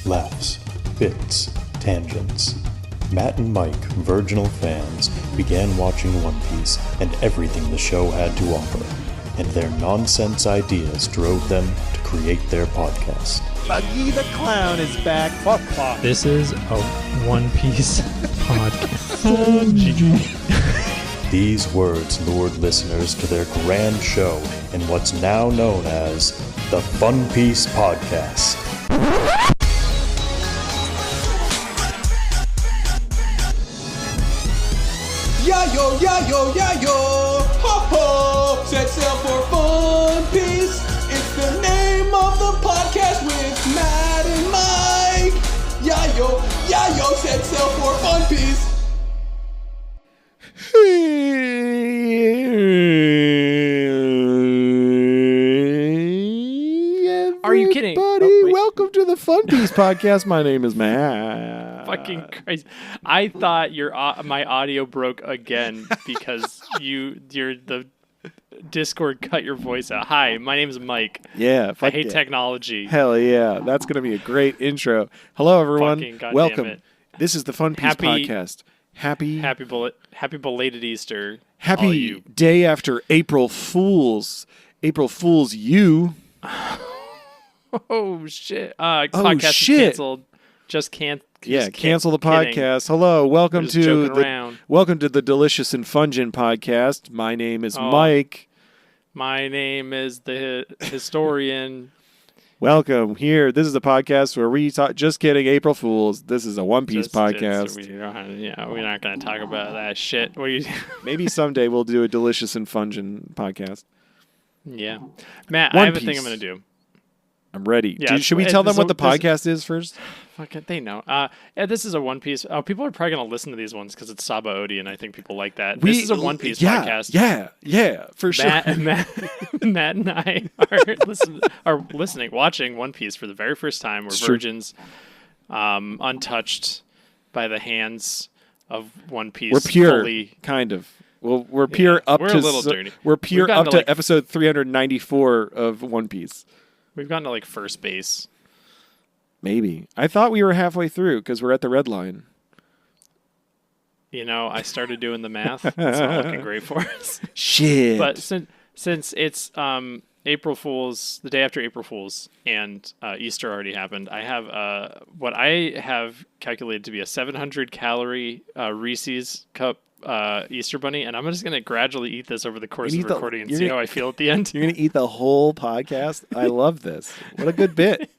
Laughs, bits, tangents. Matt and Mike, virginal fans, began watching One Piece and everything the show had to offer, and their nonsense ideas drove them to create their podcast. Buggy the Clown is back. Fuck. This is a One Piece podcast. These words lured listeners to their grand show in what's now known as the Funpiecepodcast. Yayo, yayo, yayo, ho ho, set sail for Fun Piece. It's the name of the podcast with Matt and Mike. Yayo, yayo, set sail for Fun Piece. Are you kidding? Buddy, welcome to the Fun Piece podcast. My name is Matt. Fucking Christ. I thought my audio broke again because you're the Discord cut your voice out. Hi, my name is Mike. Yeah. I hate technology. Hell yeah. That's going to be a great intro. Hello, everyone. Welcome. It. This is the Fun Piece podcast. Happy belated Easter. Happy day after April Fools. April Fools you. Oh, shit. Podcast is canceled. Cancel the podcast. Hello, welcome to the Delicious and Fungent podcast. My name is Mike. My name is the historian. Welcome here. This is the podcast where we talk. Just kidding, April Fools. This is a One Piece podcast. We're not going to talk about that shit. Maybe someday we'll do a Delicious and Fungent podcast. Yeah, Matt, I have a thing I'm going to do. I'm ready. Yeah, should we tell them what the podcast is first? Fuck it, they know. This is a One Piece. People are probably going to listen to these ones because it's Sabaody, and I think people like that. This is a One Piece podcast. Yeah, for sure. Matt and I are watching One Piece for the very first time. We're virgins, untouched by the hands of One Piece. We're pure, kind of. Well, we're pure up we're to a little dirty. We're pure up to episode 394 of One Piece. We've gotten to first base. Maybe. I thought we were halfway through because we're at the red line. I started doing the math. It's not looking great for us. Shit. But since it's April Fool's, the day after April Fool's, and Easter already happened, I have what I have calculated to be a 700-calorie Reese's cup Easter bunny, and I'm just going to gradually eat this over the course of recording and see how I feel at the end. You're going to eat the whole podcast? I love this. What a good bit.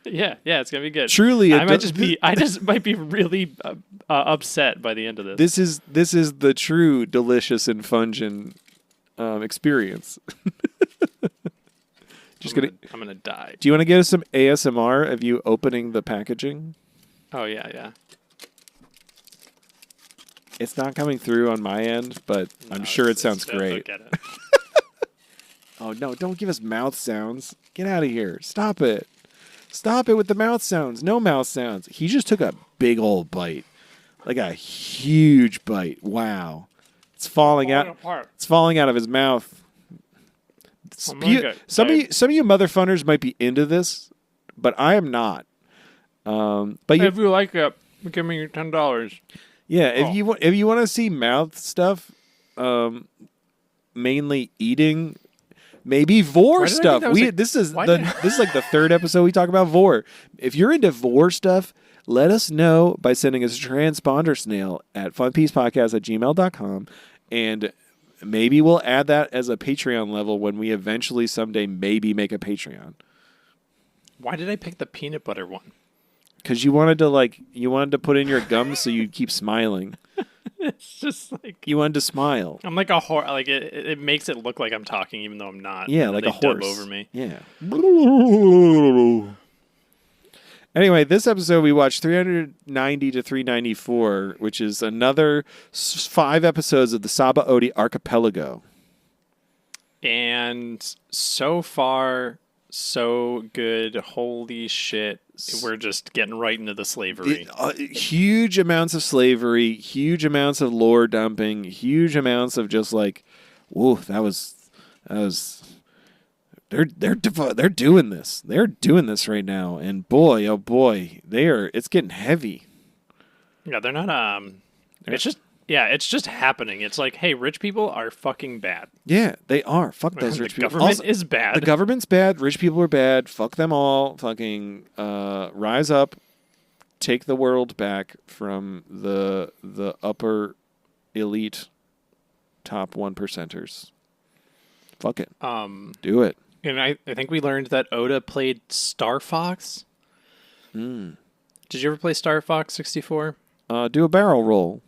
Yeah, it's going to be good. Truly, I just might be really upset by the end of this. This is the true delicious and fungent experience. I'm gonna die. Do you want to get us some ASMR of you opening the packaging? Oh yeah. It's not coming through on my end, but I'm sure it sounds great. Get it. Oh no! Don't give us mouth sounds. Get out of here! Stop it! Stop it with the mouth sounds. No mouth sounds. He just took a big old bite, like a huge bite. Wow! It's falling out. It's falling out of his mouth. Some of you motherfuckers might be into this, but I am not. But if you like it, give me $10. Yeah, if you want to see mouth stuff, mainly eating, maybe vor stuff. This is like the third episode we talk about vor. If you're into vor stuff, let us know by sending us a transponder snail at funpiecepodcast@gmail.com, and maybe we'll add that as a Patreon level when we eventually someday maybe make a Patreon. Why did I pick the peanut butter one? Because you wanted to put in your gums so you'd keep smiling. It's just you wanted to smile. I'm like a horse. Like it makes it look like I'm talking even though I'm not. Yeah, like a horse over me. Yeah. Anyway, this episode we watched 390 to 394, which is another 5 episodes of the Sabaody Archipelago. And so far, so good. Holy shit. We're just getting right into the slavery. Huge amounts of slavery, huge amounts of lore dumping, huge amounts of just whoa, that was They're doing this. They're doing this right now, and boy, oh boy, it's getting heavy. Yeah, they're not. It's just happening. It's like, hey, rich people are fucking bad. Yeah, they are. Fuck those rich people. The government is bad. The government's bad. Rich people are bad. Fuck them all. Fucking rise up. Take the world back from the upper elite top 1%ers. Fuck it. Do it. And I think we learned that Oda played Star Fox. Did you ever play Star Fox 64? Do a barrel roll.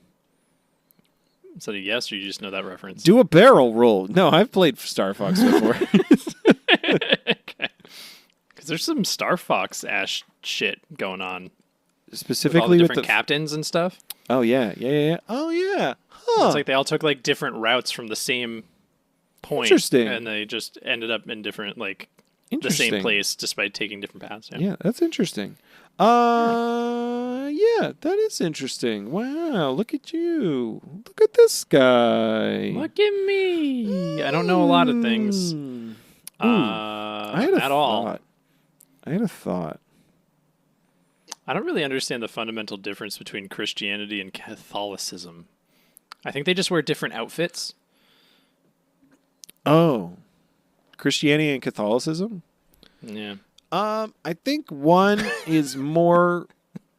Is that a yes, or you just know that reference? Do a barrel roll. No, I've played Star Fox before. Okay. Because there's some Star Fox ash shit going on. Specifically with all the with different captains and stuff. Oh, yeah. Oh, yeah. Huh. It's like they all took like different routes from the same point. Interesting. And they just ended up in different, like, the same place despite taking different paths. Yeah, that's interesting. Yeah, that is interesting. Wow, look at you. Look at this guy. Look at me. I don't know a lot of things. I had a at all. I had a thought. I don't really understand the fundamental difference between Christianity and Catholicism. I think they just wear different outfits. Oh. Christianity and Catholicism? Yeah. I think one is more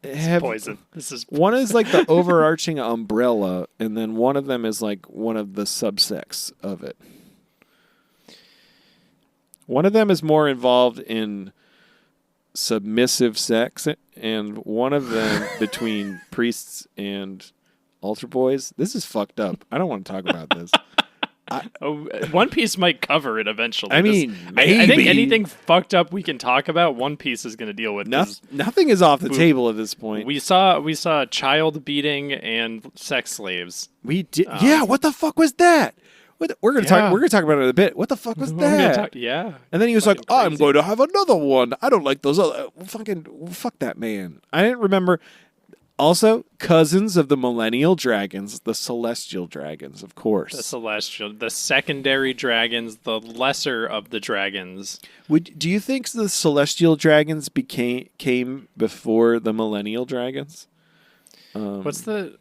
poison. This is one is like the overarching umbrella, and then one of them is like one of the subsects of it. One of them is more involved in submissive sex, and one of them between priests and altar boys. This is fucked up. I don't want to talk about this. One Piece might cover it eventually. I mean, maybe. I think anything fucked up we can talk about, One Piece is going to deal with. Nothing is off the table at this point. We saw child beating and sex slaves. We did. Yeah, what the fuck was that? We're gonna talk. We're gonna talk about it in a bit. What the fuck was that? Yeah. And then he was like, Fucking crazy. "I'm going to have another one. I don't like those other fuck that man." I didn't remember. Also, cousins of the Millennial Dragons, the Celestial Dragons, of course. The secondary dragons, the lesser of the dragons. Do you think the Celestial Dragons came before the Millennial Dragons? What's the?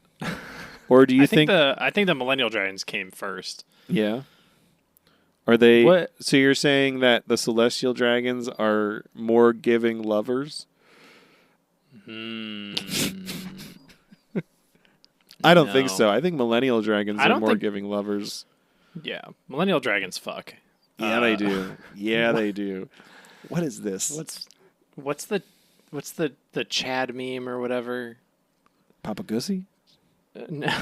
Or do you think I think the Millennial Dragons came first. Yeah. Are they? What? So you're saying that the Celestial Dragons are more giving lovers? I don't think so. I think Millennial Dragons are more giving lovers. Yeah, Millennial Dragons fuck. Yeah, they do. Yeah, they do. What is this? What's the Chad meme or whatever? Papa Gussie? No,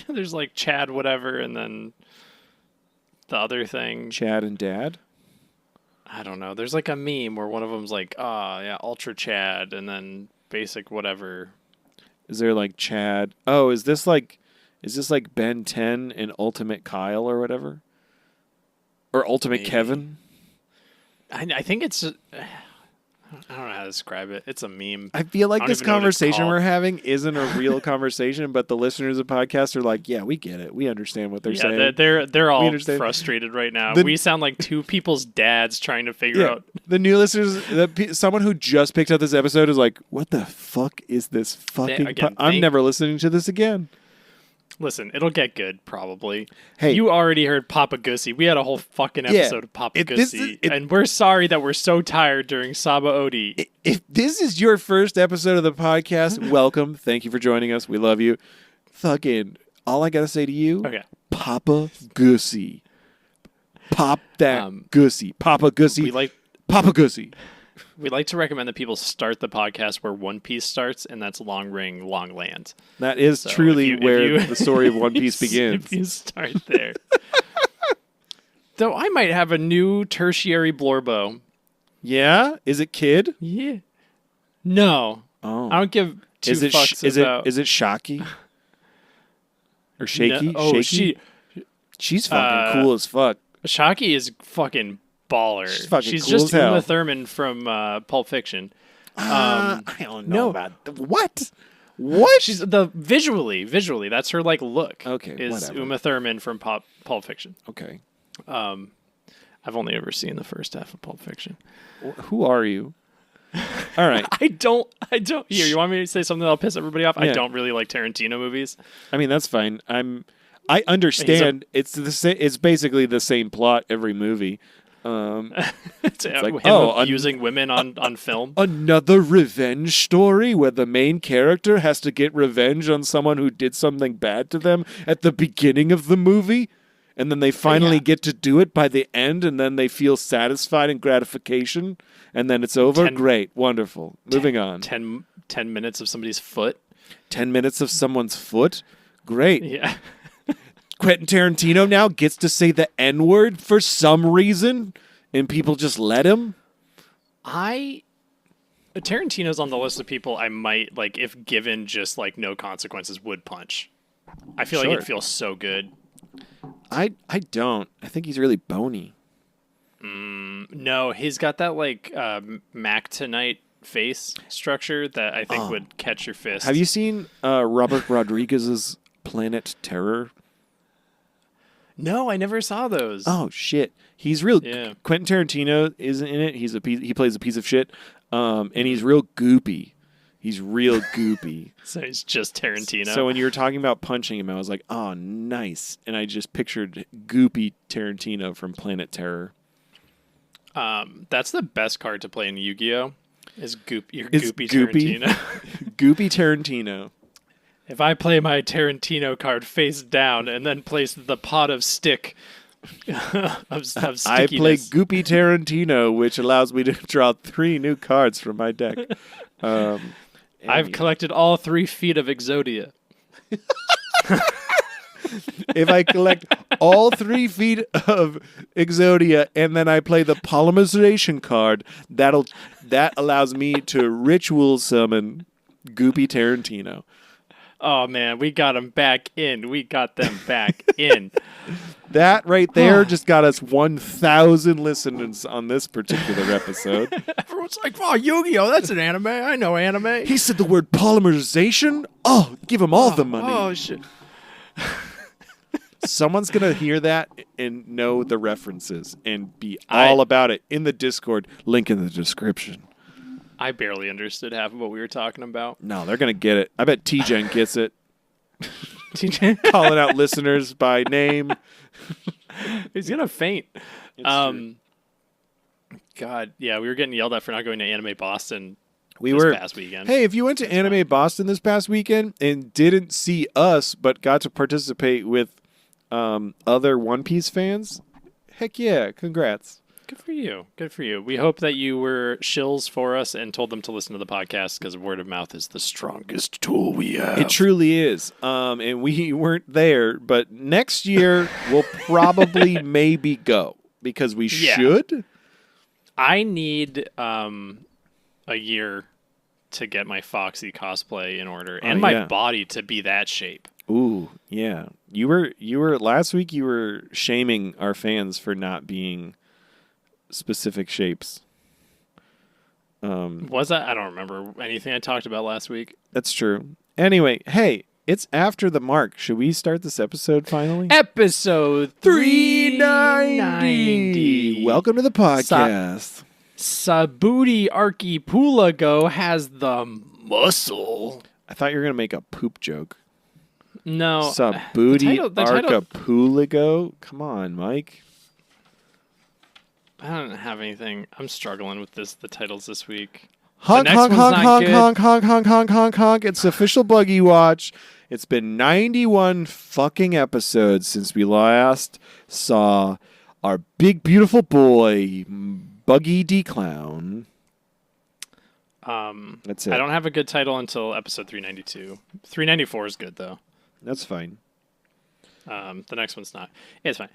there's like Chad whatever, and then the other thing. Chad and Dad? I don't know. There's like a meme where one of them's like, yeah, Ultra Chad, and then basic whatever. Is there like Chad? Oh, is this like Ben 10 and Ultimate Kyle or whatever? Or Ultimate Maybe. Kevin? I think it's I don't know how to describe it. It's a meme. I feel like this conversation we're having isn't a real conversation, but the listeners of podcasts are like, yeah, we get it. We understand what they're saying. They're all frustrated right now. We sound like two people's dads trying to figure out. The new listeners, someone who just picked up this episode is like, what the fuck is this fucking... I'm never listening to this again. Listen, it'll get good, probably. Hey, you already heard Papa Gussie. We had a whole fucking episode of Papa Gussie. And we're sorry that we're so tired during Sabaody. If this is your first episode of the podcast, welcome. Thank you for joining us. We love you. Fucking, all I got to say to you, Papa Gussie. Pop that Gussie. Papa Gussie. Papa Gussie. We like to recommend that people start the podcast where One Piece starts, and that's Long Ring, Long Land. That is truly where the story of One Piece begins. If you start there. Though I might have a new tertiary blorbo. Yeah? Is it Kid? Yeah. No. Oh. I don't give two fucks about... Is it Shocky? Or Shaky? No. Oh, Shaky? She's fucking cool as fuck. Shocky is fucking baller. She's cool just as hell. Uma Thurman from Pulp Fiction. I don't know about what. What? She's the visually. That's her like look. Okay, is whatever. Uma Thurman from Pulp Fiction. Okay. I I've only ever seen the first half of Pulp Fiction. Who are you? All right. I don't. Here, you want me to say something that'll piss everybody off? Yeah. I don't really like Tarantino movies. I mean, that's fine. I understand. It's basically the same plot every movie. It's like, him oh, abusing women on film. Another revenge story where the main character has to get revenge on someone who did something bad to them at the beginning of the movie, and then they finally get to do it by the end, and then they feel satisfied and gratification, and then it's over. Great, wonderful. Moving on. 10 minutes of somebody's foot. 10 minutes of someone's foot. Great. Yeah. Quentin Tarantino now gets to say the N-word for some reason, and people just let him. Tarantino's on the list of people I might, like, if given just, like, no consequences, would punch. I feel like it feels so good. I don't. I think he's really bony. No, he's got that, like, Mac Tonight face structure that I think would catch your fist. Have you seen Robert Rodriguez's Planet Terror? No, I never saw those. Oh shit, he's real. Yeah. Quentin Tarantino isn't in it. He plays a piece of shit, and he's real goopy. He's real goopy. So he's just Tarantino. So when you were talking about punching him, I was like, oh, nice, and I just pictured goopy Tarantino from Planet Terror. That's the best card to play in Yu-Gi-Oh! Is goopy Goopy. Tarantino. Goopy Tarantino. If I play my Tarantino card face down and then place the pot of stick of stickiness. I play Goopy Tarantino, which allows me to draw 3 new cards from my deck. I've collected all 3 feet of Exodia. If I collect all 3 feet of Exodia and then I play the polymerization card, that allows me to ritual summon Goopy Tarantino. Oh, man, we got them back in. We got them back in. That right there just got us 1,000 listeners on this particular episode. Everyone's like, oh, Yu-Gi-Oh! That's an anime. I know anime. He said the word polymerization? Oh, give him all the money. Oh, shit. Someone's going to hear that and know the references and be all about it in the Discord. Link in the description. I barely understood half of what we were talking about. No, they're going to get it. I bet T-Gen gets it. TJ, Calling out listeners by name. he's going to faint. True. God, yeah, we were getting yelled at for not going to Anime Boston this past weekend. Hey, if you went to Anime Boston this past weekend and didn't see us but got to participate with other One Piece fans, heck yeah, congrats. Good for you. Good for you. We hope that you were shills for us and told them to listen to the podcast because word of mouth is the strongest tool we have. It truly is. And we weren't there, but next year we'll probably maybe go because we should. I need a year to get my Foxy cosplay in order and my body to be that shape. Ooh, yeah. You were last week you were shaming our fans for not being specific shapes. Was that? I don't remember anything I talked about last week. That's true. Anyway, hey, it's after the mark. Should we start this episode finally? Episode 390. Welcome to the podcast. Sabaody Archipelago has the muscle. I thought you were going to make a poop joke. No. Sabaody Archipelago? Come on, Mike. I don't have anything. I'm struggling with the titles this week. Honk, honk, honk, honk, honk, honk, honk, honk, honk, honk. It's official Buggy Watch. It's been 91 fucking episodes since we last saw our big, beautiful boy, Buggy D. Clown. That's it. I don't have a good title until episode 392. 394 is good, though. That's fine. The next one's not. It's fine.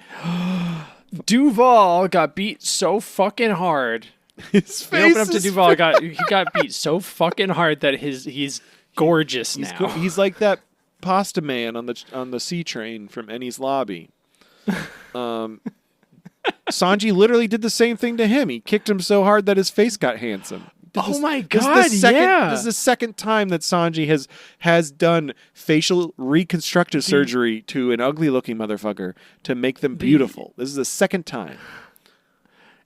Duval got beat so fucking hard. His face. We open up to Duval. He got beat so fucking hard that he's gorgeous now. He's like that pasta man on the C train from Ennie's Lobby. Sanji literally did the same thing to him. He kicked him so hard that his face got handsome. My God! This is the second time that Sanji has done facial reconstructive surgery to an ugly-looking motherfucker to make them beautiful. This is the second time.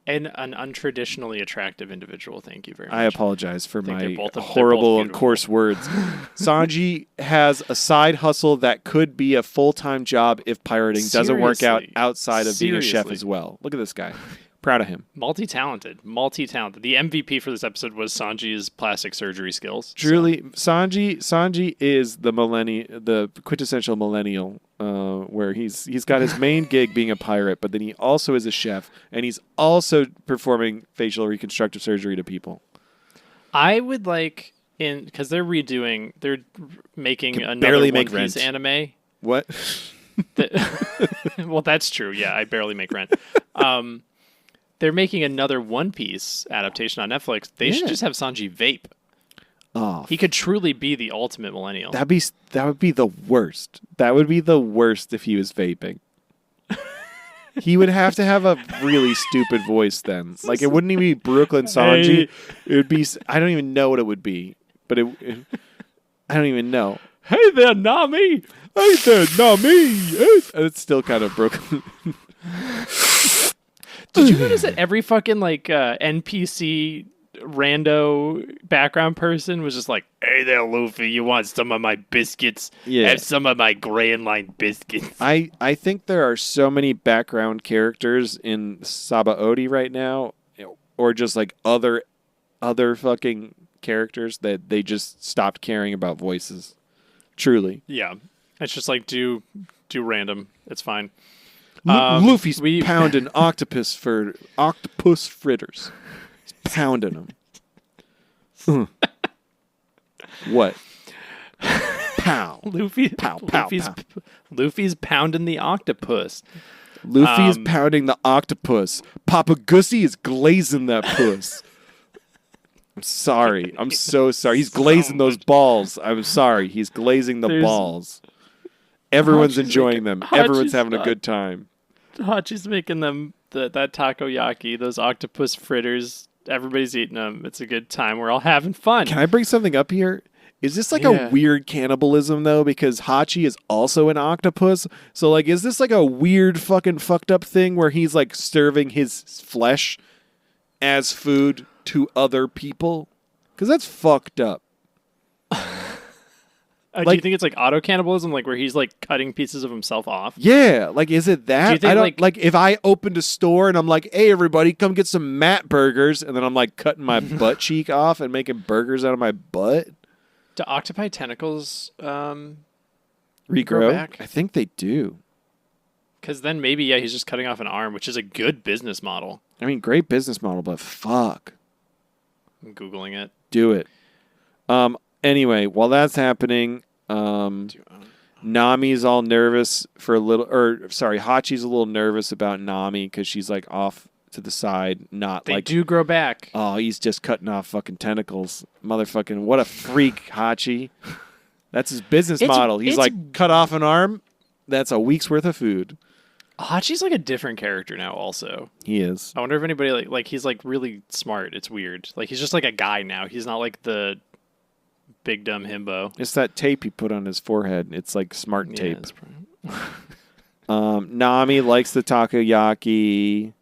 And an untraditionally attractive individual. Thank you very much. I apologize for think my they're both horrible and beautiful. coarse words. Sanji has a side hustle that could be a full-time job if pirating doesn't work out Seriously. outside of being a chef Seriously. as well. Look at this guy. Proud of him. Multi-talented. The MVP for this episode was Sanji's plastic surgery skills. Truly, Sanji is the quintessential millennial, where he's got his main gig being a pirate, but then he also is a chef, and he's also performing facial reconstructive surgery to people. I would like because they're making another barely One make Piece rent. anime. What? Well, that's true. Yeah, I barely make rent. They're making another One Piece adaptation on Netflix. They should just have Sanji vape. Oh, He could truly be the ultimate millennial. that would be the worst. That would be the worst if he was vaping. He would have to have a really stupid voice then. Like, it wouldn't even be Brooklyn Sanji. Hey. It would be, I don't even know what it would be, but I don't even know. Hey there, Nami! Hey there, not me. It's still kind of Brooklyn. Did you notice that every fucking NPC rando background person was just like, "Hey there, Luffy, you want some of my biscuits? Yeah. Have some of my Grand Line biscuits." I think there are so many background characters in Sabaody right now, or just like other fucking characters that they just stopped caring about voices. Truly. Yeah, it's just like do random. It's fine. Luffy's pounding octopus fritters. He's pounding them. What? Pow. Luffy, Pow, pow, pow. Luffy's pounding the octopus. Luffy is pounding the octopus. Papa Gussie is glazing that puss. I'm sorry. I'm so sorry. He's glazing those balls. I'm sorry. He's glazing the balls. Everyone's enjoying them. Everyone's having a good time. Hachi's making them that takoyaki, those octopus fritters. Everybody's eating them. It's a good time. We're all having fun. Can I bring something up here? Is this like a weird cannibalism, though? Because Hachi is also an octopus. So, like, is this like a weird fucking fucked up thing where he's like serving his flesh as food to other people? Because that's fucked up. Do you think it's like auto cannibalism, like where he's like cutting pieces of himself off? Yeah, like, is it that? Do you think, I don't like if I opened a store and I'm like, "Hey, everybody, come get some Matt burgers," and then I'm like cutting my butt cheek off and making burgers out of my butt. Do octopi tentacles Regrow? back? I think they do. Because then maybe he's just cutting off an arm, which is a good business model. I mean, great business model, but fuck. I'm Googling it. Do it. Anyway, while that's happening, Nami's all nervous Hachi's a little nervous about Nami because she's like off to the side, They do grow back. Oh, he's just cutting off fucking tentacles. Motherfucking, what a freak, Hachi. That's his business model. He's like, cut off an arm, that's a week's worth of food. Hachi's like a different character now also. He is. I wonder if anybody like he's like really smart. It's weird. Like he's just like a guy now. He's not like the big dumb himbo. It's that tape he put on his forehead. It's like smart tape. that's probably... Nami likes the takoyaki.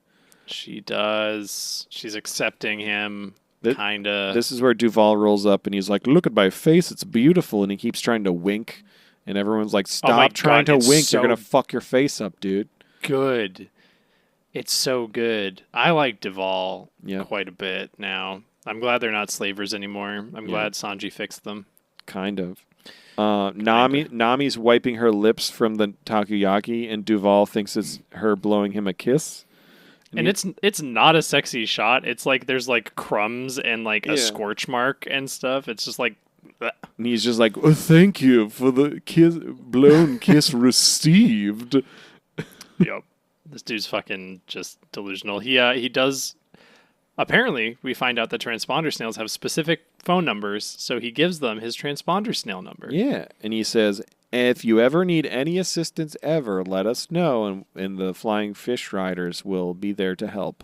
She does. She's accepting him, kind of. This is where Duval rolls up and he's like, "Look at my face. It's beautiful." And he keeps trying to wink. And everyone's like, "Stop trying to wink. You're going to fuck your face up, dude." Good. It's so good. I like Duval Yeah. quite a bit now. I'm glad they're not slavers anymore. I'm glad Sanji fixed them. Kind of. Nami's wiping her lips from the takoyaki, and Duval thinks it's her blowing him a kiss. And it's not a sexy shot. It's like there's like crumbs and like a scorch mark and stuff. It's just like... And he's just like, "Oh, thank you for the blown kiss received." Yep. This dude's fucking just delusional. He does... Apparently, we find out that transponder snails have specific phone numbers, so he gives them his transponder snail number. Yeah, and he says, "If you ever need any assistance ever, let us know, and the Flying Fish Riders will be there to help."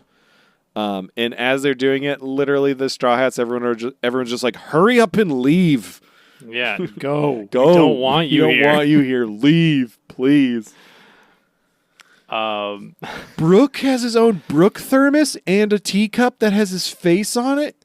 And as they're doing it, literally the Straw Hats, everyone's just like, "Hurry up and leave." Yeah, go. Go. We don't want you here. Don't want you here. Leave, please. Brooke has his own Brooke thermos and a teacup that has his face on it.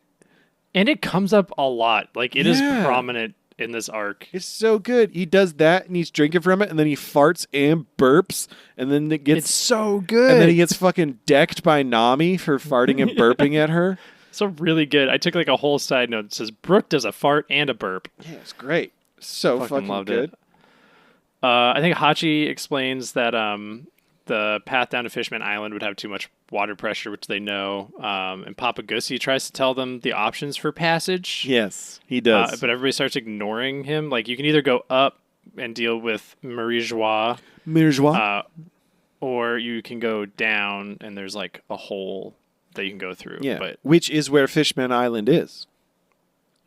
And it comes up a lot. Like, it is Yeah. prominent in this arc. It's so good. He does that, and he's drinking from it, and then he farts and burps, and then it gets It's so good. and then he gets fucking decked by Nami for farting and burping at her. So really good. I took like a whole side note that says Brooke does a fart and a burp. Yeah, it's great. So fucking loved good. it. I think Hachi explains that the path down to Fishman Island would have too much water pressure, which they know. And Papa Gussie tries to tell them the options for passage. Yes, he does. But everybody starts ignoring him. Like, you can either go up and deal with Marie Joie, or you can go down and there's like a hole that you can go through. Yeah, But which is where Fishman Island is.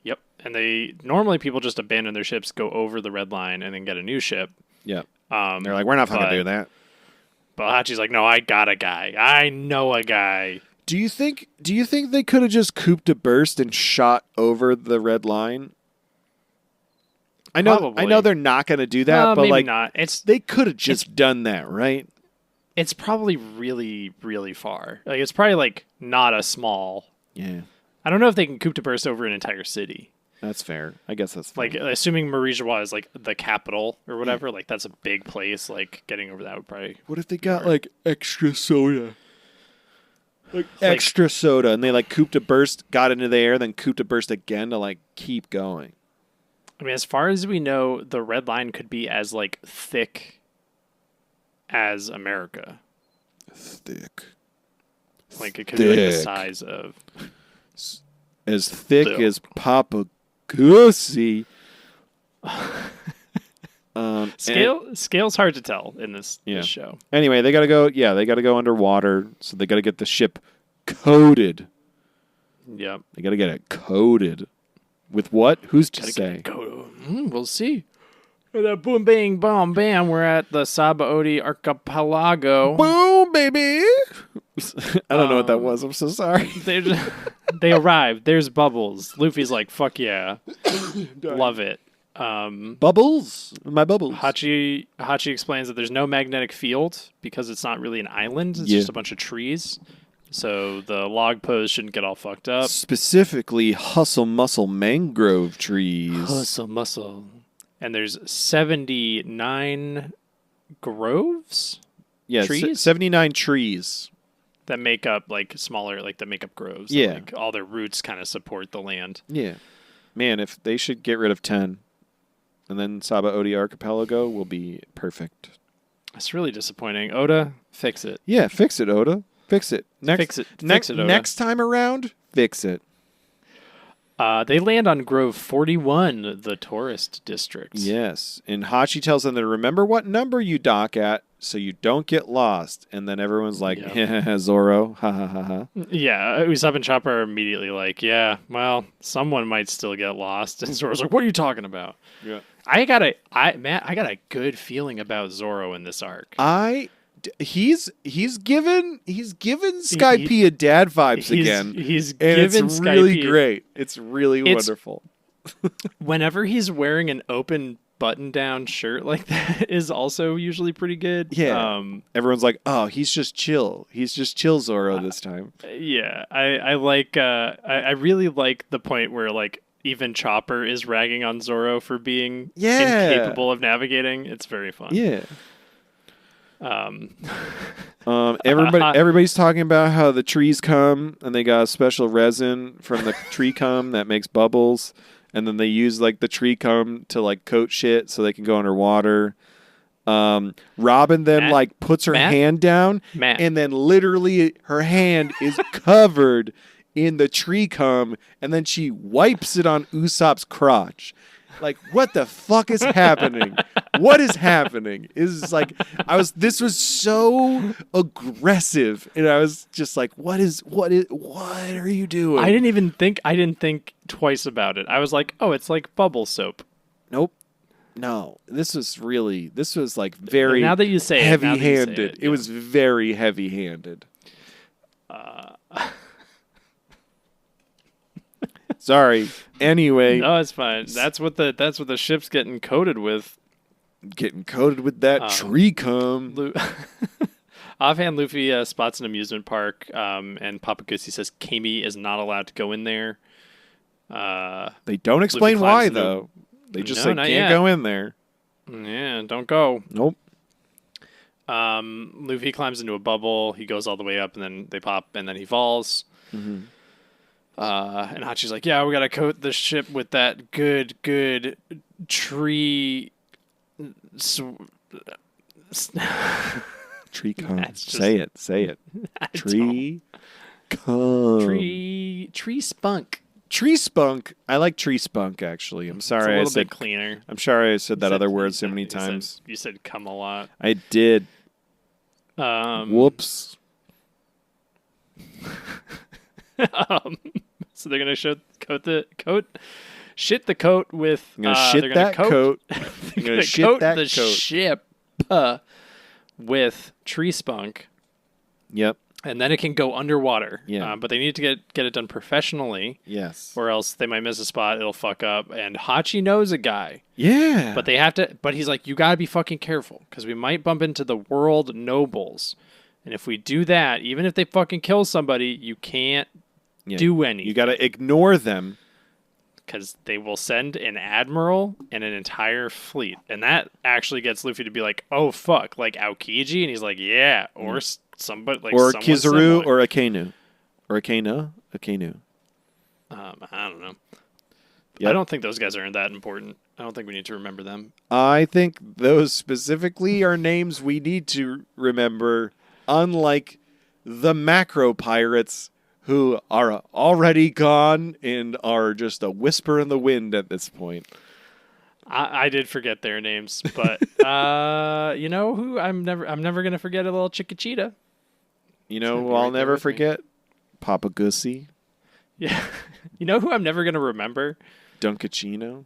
yep. And normally people just abandon their ships, go over the red line, and then get a new ship. Yeah. They're like, we're not fucking doing that. But Hachi's like, no, I got a guy. I know a guy. Do you think they could have just cooped a burst and shot over the red line? I know Probably. they're not going to do that, but maybe like not. they could have just done that, right? It's probably really, really far. Like, it's probably like not a small. Yeah. I don't know if they can coup de burst over an entire city. That's fair. I guess that's fair. Like, assuming Marie Joie is like the capital or whatever, like that's a big place. Like, getting over that would probably. What if they got like extra soda? Like extra soda, and they like cooped a burst, got into the air, then cooped a burst again to like keep going. I mean, as far as we know, the red line could be as like thick as America. Thick. Like, it could be like the size of. As thick Thick. as Papa Gussie. Scale's hard to tell in this show. Anyway, they gotta go. Yeah, they gotta go underwater. So they gotta get the ship coated. Yep. They gotta get it coated. With what? Who's to say? We'll see. The boom, bang, bomb, bam. We're at the Sabaody Archipelago. Boom, baby. I don't know what that was. I'm so sorry. They arrive. There's Bubbles. Luffy's like, fuck yeah. Love it. Bubbles? My bubbles. Hachi explains that there's no magnetic field because it's not really an island. It's just a bunch of trees. So the log pose shouldn't get all fucked up. Specifically, hustle muscle mangrove trees. Hustle muscle. And there's 79 groves? Yeah, trees? 79 trees. That make up like smaller, like that make up groves. Yeah. Like, all their roots kind of support the land. Yeah. Man, if they should get rid of 10. And then Sabaody Archipelago will be perfect. It's really disappointing. Oda, fix it. Yeah, fix it, Oda. Fix it. Fix it, Oda. Next time around, fix it. They land on Grove 41, the tourist district. Yes. And Hachi tells them to remember what number you dock at so you don't get lost. And then everyone's like, Zoro, ha ha ha ha. Yeah, Usopp and Chopper are immediately like, yeah, well, someone might still get lost. And Zoro's like, what are you talking about? Yeah. I got a good feeling about Zoro in this arc. He's given Skypiea dad vibes again. He's and given it's really Skypiea. great. It's really wonderful. Whenever he's wearing an open button-down shirt like that is also usually pretty good. Yeah. Everyone's like, oh, he's just chill. He's just chill Zoro this time. Yeah. I like I really like the point where like even Chopper is ragging on Zoro for being incapable of navigating. It's very fun. Yeah. Everybody's talking about how the trees come and they got a special resin from the tree cum that makes bubbles, and then they use like the tree cum to like coat shit so they can go underwater. Robin then like puts her hand down, and then literally her hand is covered in the tree cum, and then she wipes it on Usopp's crotch. Like, what the fuck is happening? What is happening? This was so aggressive, and I was just like, what are you doing? I didn't think twice about it. I was like, oh, it's like bubble soap. Nope. No, this was like very now that you say heavy-handed. It was very heavy-handed. Sorry. Anyway, no, it's fine. That's what the ship's getting coated with. Getting coated with that tree cum. Offhand, Luffy spots an amusement park, and Papa Goosey says Kami is not allowed to go in there. They don't explain Luffy why, climbs into- though. They just No, say, not can't yet. go in there. Yeah, don't go. Nope. Luffy climbs into a bubble. He goes all the way up, and then they pop, and then he falls. Mm-hmm. And Hachi's like, yeah, we got to coat the ship with that good tree... Tree cum. That's just- Say it. Tree cum. Tree spunk. Tree spunk. I like tree spunk, actually. I'm It's a sorry I little said... bit cleaner. I'm sorry I said that You other said- word you so said- many you said- times. You said come a lot. I did. Whoops. So they're gonna shit the coat with. I'm gonna shit they're that gonna coat. they're I'm gonna gonna shit coat that the coat. ship with tree spunk, Yep. and then it can go underwater. Yeah. But they need to get it done professionally, Yes. or else they might miss a spot. It'll fuck up. And Hachi knows a guy, Yeah. but they have to. But he's like, you gotta be fucking careful because we might bump into the world nobles, and if we do that, even if they fucking kill somebody, you can't do anything. You got to ignore them. Because they will send an admiral and an entire fleet. And that actually gets Luffy to be like, oh, fuck, like Aokiji? And he's like, yeah, or somebody like Or someone Kizaru similar. or Akainu. Or Akainu. I don't know. Yep. I don't think those guys are that important. I don't think we need to remember them. I think those specifically are names we need to remember, unlike the macro pirates who are already gone and are just a whisper in the wind at this point. I did forget their names, but you know who I'm never gonna forget a little Chiquitita. You know gonna be who I'll right there never with me. forget? Papa Gussie, Yeah. You know who I'm never gonna remember Dunkachino.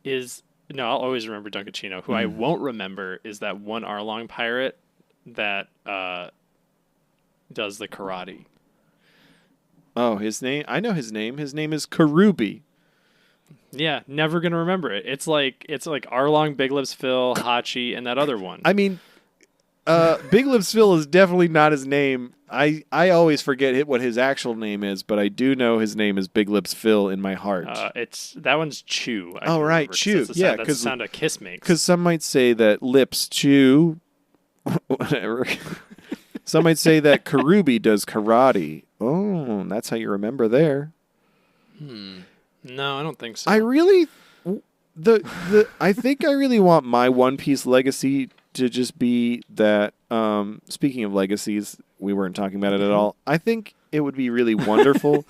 I'll always remember Dunkachino. Who I won't remember is that one Arlong pirate that does the karate. Oh, his name? I know his name. His name is Karubi. Yeah, never gonna remember it. It's like Arlong, Big Lips Phil, Hachi, and that other one. I mean, Big Lips Phil is definitely not his name. I always forget what his actual name is, but I do know his name is Big Lips Phil in my heart. That one's Chew. I Oh, can right, remember, 'cause Chew. that's Yeah, that's the 'cause- sound a kiss makes. Because some might say that lips chew, whatever. Some might say that Karubi does karate. Oh, that's how you remember there. No, I don't think so. I really, I think I really want my One Piece legacy to just be that. Speaking of legacies, we weren't talking about it at all. I think it would be really wonderful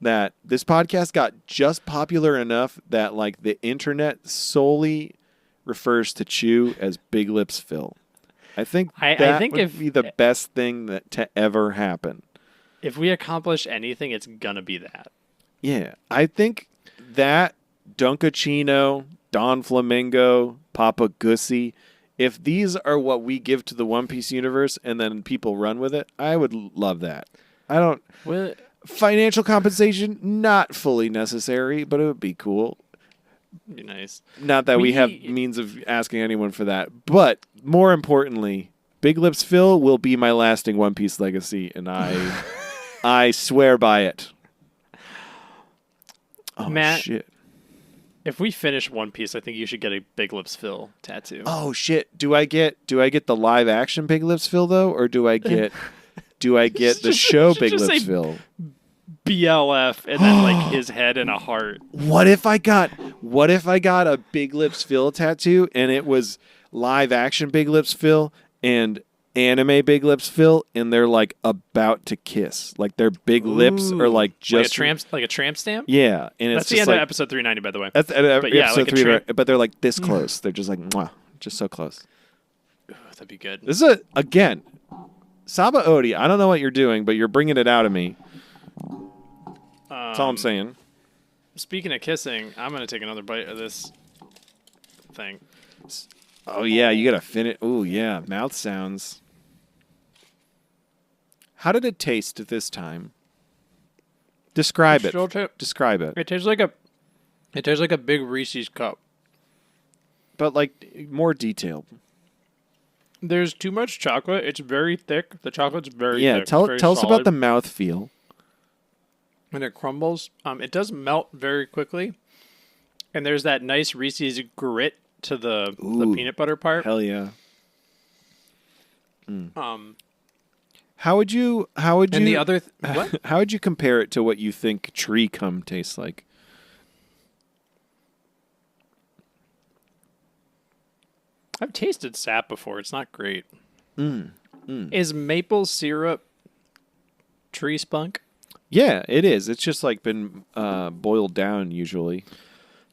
that this podcast got just popular enough that like the internet solely refers to Chew as Big Lips Phil. I think I that think would if- be the best thing that to ever happen. If we accomplish anything, it's gonna be that. Yeah, I think that Dunkachino, Don Flamingo, Papa Gussie, if these are what we give to the One Piece universe and then people run with it, I would love that. I don't... Well, Financial compensation, not fully necessary, but it would be cool. be nice. Not that we have means of asking anyone for that. But more importantly, Big Lips Phil will be my lasting One Piece legacy, and I swear by it. Oh, Matt, shit. If we finish One Piece, I think you should get a Big Lips Phil tattoo. Oh, shit. Do I get the live action Big Lips Phil, though? Or do I get the show should Big just Lips say Phil? BLF and then like his head and a heart. What if I got a Big Lips Phil tattoo and it was live action Big Lips Phil and anime Big Lips Phil and they're like about to kiss, like their big lips are like just like a tramp stamp. yeah, and That's it's the just end like of episode 390, by the way. that's But yeah, episode like a 3, tramp- but they're like this close. They're just like mwah, just so close. Ooh, that'd be good. This is again, Sabaody. I don't know what you're doing, but you're bringing it out of me. That's all I'm saying. Speaking of kissing, I'm gonna take another bite of this thing. Oh yeah, you gotta finish. Oh yeah, mouth sounds. How did it taste this time? Describe it. Describe it. It tastes like a big Reese's cup. But like more detailed. There's too much chocolate. It's very thick. The chocolate's very Yeah, thick. tell Very us about solid. the mouthfeel. When it crumbles, it does melt very quickly. And there's that nice Reese's grit to the peanut butter part. Hell yeah. How would you And the other what? how would you compare it to what you think tree cum tastes like? I've tasted sap before. It's not great. Is maple syrup tree spunk? Yeah, it is. It's just like been boiled down usually.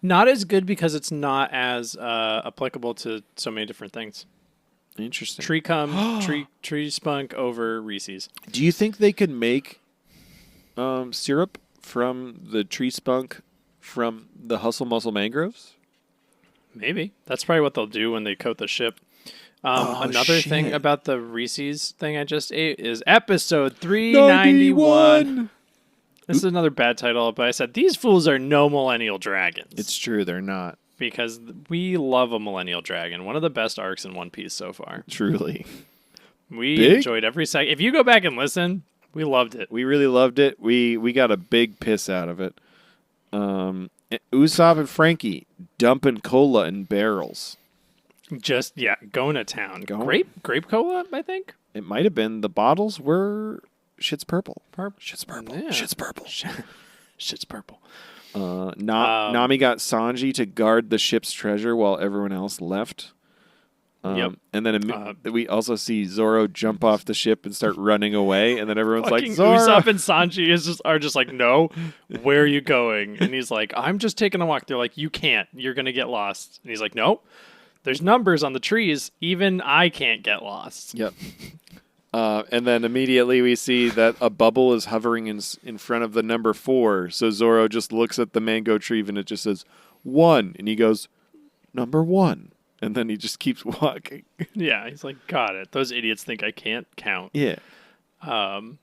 Not as good because it's not as applicable to so many different things. Interesting. Tree cum, tree spunk over Reese's. Do you think they could make syrup from the tree spunk from the Hustle Muscle mangroves? Maybe. That's probably what they'll do when they coat the ship. Another thing shit. about the Reese's thing I just ate is episode 391. This is another bad title, but I said, these fools are no millennial dragons. It's true, they're not. Because we love a millennial dragon. One of the best arcs in One Piece so far. Truly. We Big? enjoyed every second. If you go back and listen, we loved it. We really loved it. We got a big piss out of it. Usopp and Frankie dumping cola in barrels. Just, going to town. Going. Grape cola, I think? It might have been the bottles were shit's purple. Shit's purple. Yeah. Shit's purple. Shit's purple. Nami got Sanji to guard the ship's treasure while everyone else left. Yep. And then we also see Zoro jump off the ship and start running away, and then everyone's like, Fucking Zoro! Usopp and Sanji are just like, no, where are you going? And he's like, I'm just taking a walk. They're like, you can't. You're going to get lost. And he's like, no, there's numbers on the trees. Even I can't get lost. Yep. And then immediately we see that a bubble is hovering in front of the number 4. So Zoro just looks at the mango tree and it just says 1. And he goes, number 1. And then he just keeps walking. Yeah, he's like, got it. Those idiots think I can't count. Yeah. Fucking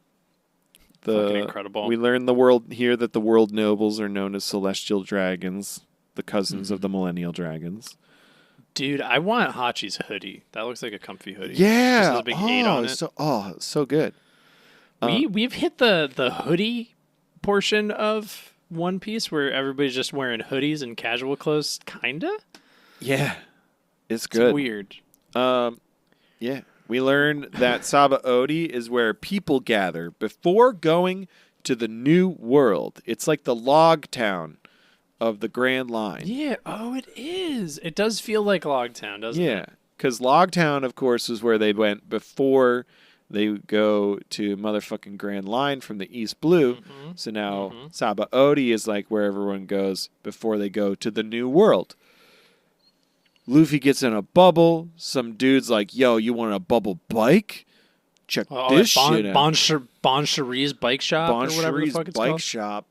incredible. We learn that the world nobles are known as celestial dragons, the cousins of the millennial dragons. Dude, I want Hachi's hoodie. That looks like a comfy hoodie. Yeah. Just has a big 8 on it. So good. We've hit the hoodie portion of One Piece where everybody's just wearing hoodies and casual clothes, kinda. Yeah. It's good. It's weird. Yeah. We learn that Sabaody is where people gather before going to the new world. It's like the log town of the Grand Line. Yeah. Oh, it is. It does feel like Logtown, doesn't it? Yeah. Because Logtown, of course, is where they went before they go to motherfucking Grand Line from the East Blue. Mm-hmm. So now Sabaody is like where everyone goes before they go to the new world. Luffy gets in a bubble. Some dude's like, yo, you want a bubble bike? Check this shit out. Bon Cherie's bike shop Bon or whatever the Cherie's fuck it's bike called. shop.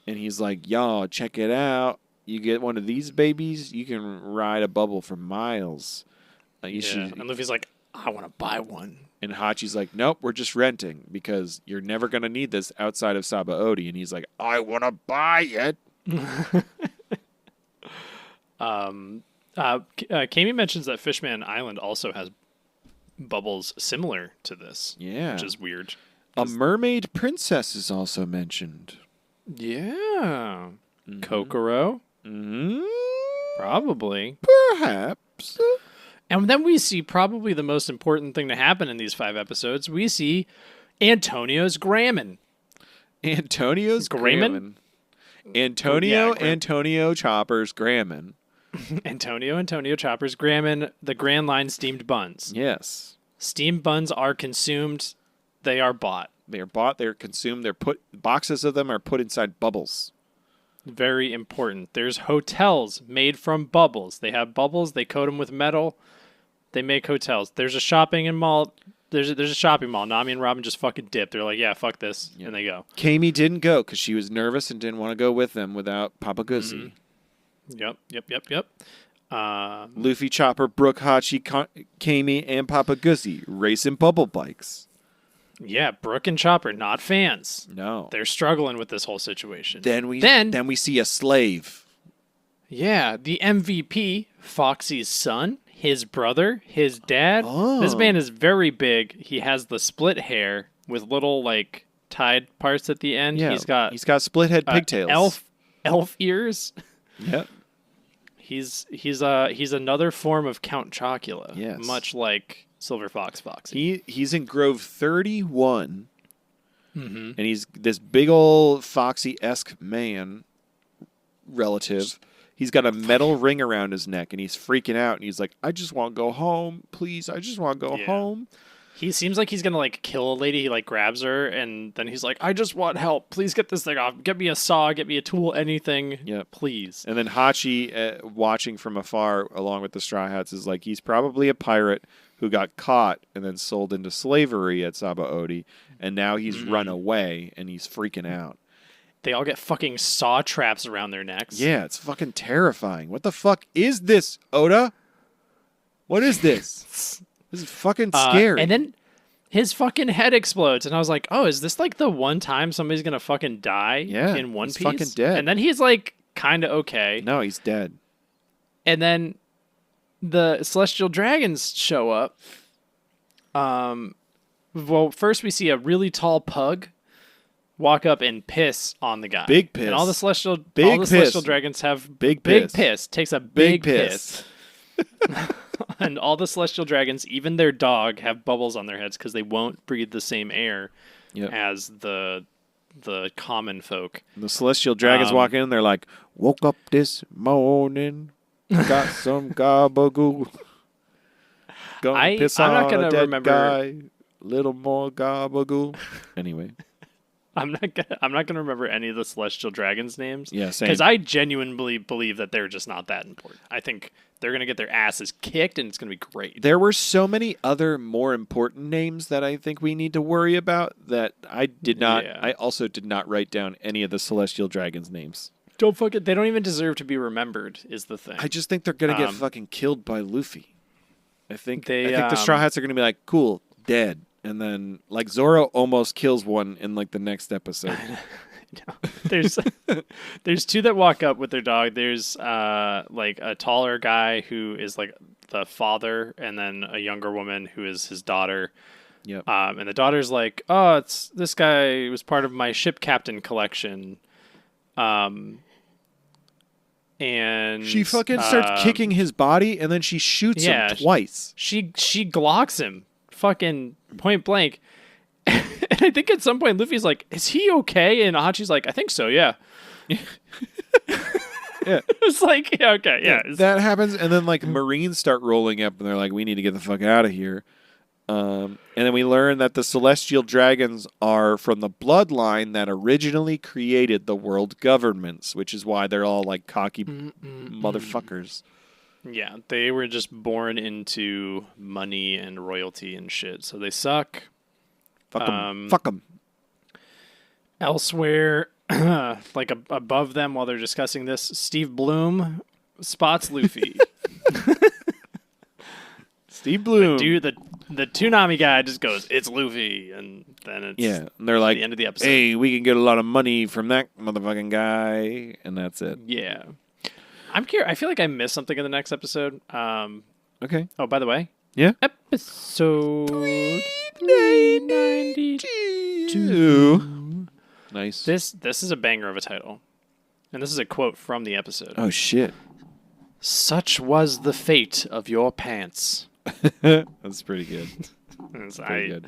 And he's like, yo, check it out. You get one of these babies, you can ride a bubble for miles. And Luffy's like, I want to buy one. And Hachi's like, nope, we're just renting because you're never going to need this outside of Sabaody. And he's like, I want to buy it. Kami mentions that Fishman Island also has bubbles similar to this. Yeah. Which is weird. A mermaid princess is also mentioned. Yeah. Kokoro? Probably. Perhaps. And then we see probably the most important thing to happen in these 5 episodes. We see Antonio's Grammon. Antonio's Grammon? Antonio Chopper's Grammon. Antonio Chopper's Grammon, the Grand Line steamed buns. Yes. Steamed buns are consumed. They are bought. They are bought, they're consumed, boxes of them are put inside bubbles. Very important. There's hotels made from bubbles. They have bubbles, they coat them with metal. They make hotels. There's a shopping mall. There's a shopping mall. Nami and Robin just fucking dip. They're like, yeah, fuck this. Yep. And they go. Kami didn't go because she was nervous and didn't want to go with them without Papa Guzzi. Yep. Luffy, Chopper, Brook, Hachi, Kami, and Papa Guzzi racing bubble bikes. Yeah, Brook and Chopper, not fans. No. They're struggling with this whole situation. Then we see a slave. Yeah, the MVP, Foxy's son, his brother, his dad. Oh. This man is very big. He has the split hair with little like tied parts at the end. Yeah, he's got split head pigtails. elf ears. Yep. He's another form of Count Chocula. Yes. Much like Silver Fox Foxy. He's in Grove 31, Mm-hmm. and he's this big old Foxy-esque man relative. He's got a metal ring around his neck, and he's freaking out, and he's like, I just want to go home. Please, I just want to go home. He seems like he's going to like kill a lady. He like grabs her, and then he's like, I just want help. Please get this thing off. Get me a saw. Get me a tool. Anything. Yep. Please. And then Hachi, watching from afar along with the Straw Hats, is like, he's probably a pirate who got caught and then sold into slavery at Sabaody, and now he's run away, and he's freaking out. They all get fucking saw traps around their necks. Yeah, it's fucking terrifying. What the fuck is this, Oda? What is this? This is fucking scary. And then his fucking head explodes, and I was like, oh, is this like the one time somebody's going to fucking die in One he's Piece? fucking dead. And then he's like kind of okay. No, he's dead. And then the Celestial Dragons show up. Well, first we see a really tall pug walk up and piss on the guy. Big piss. And all the Celestial piss. Dragons have Big piss. Takes a big piss. And all the Celestial Dragons, even their dog, have bubbles on their heads because they won't breathe the same air as the common folk. The Celestial Dragons walk in, they're like, woke up this morning, got some gabagool. Gonna piss I'm on not gonna a dead remember- guy. Little more gabagool. Anyway. I'm not gonna remember any of the Celestial Dragons' names. Yeah, same. Because I genuinely believe that they're just not that important. I think they're gonna get their asses kicked, and it's gonna be great. There were so many other more important names that I think we need to worry about that I did not. Yeah. I also did not write down any of the Celestial Dragons' names. Don't fucking. They don't even deserve to be remembered. Is the thing. I just think they're gonna get fucking killed by Luffy. I think They, the Straw Hats are gonna be like, cool, dead. And then, like, Zoro almost kills one in, like, the next episode. There's two that walk up with their dog. There's, like, a taller guy who is, like, the father, and then a younger woman who is his daughter. Yep. And the daughter's like, oh, this guy was part of my ship captain collection. And she fucking starts kicking his body, and then she shoots him twice. She glocks him. Fucking point blank. And I think at some point Luffy's like, is he okay? And Hachi's like, I think so, yeah. Yeah. It's like, yeah, okay, yeah. That happens, and then, like, Marines start rolling up, and they're like, we need to get the fuck out of here. And then we learn that the Celestial Dragons are from the bloodline that originally created the world governments, which is why they're all, like, cocky motherfuckers. Yeah, they were just born into money and royalty and shit, so they suck. Fuck them. Fuck them. Elsewhere, like above them while they're discussing this, Steve Bloom spots Luffy. Steve Bloom. Dude, the Toonami guy just goes, it's Luffy, and then it's and they're like, the end of the episode. Hey, we can get a lot of money from that motherfucking guy, and that's it. Yeah. I'm curious. I feel like I missed something in the next episode. Okay. Oh, by the way. Yeah. Episode 392. Nice. This is a banger of a title. And this is a quote from the episode. Oh, shit. Such was the fate of your pants. That's pretty good. That's pretty good.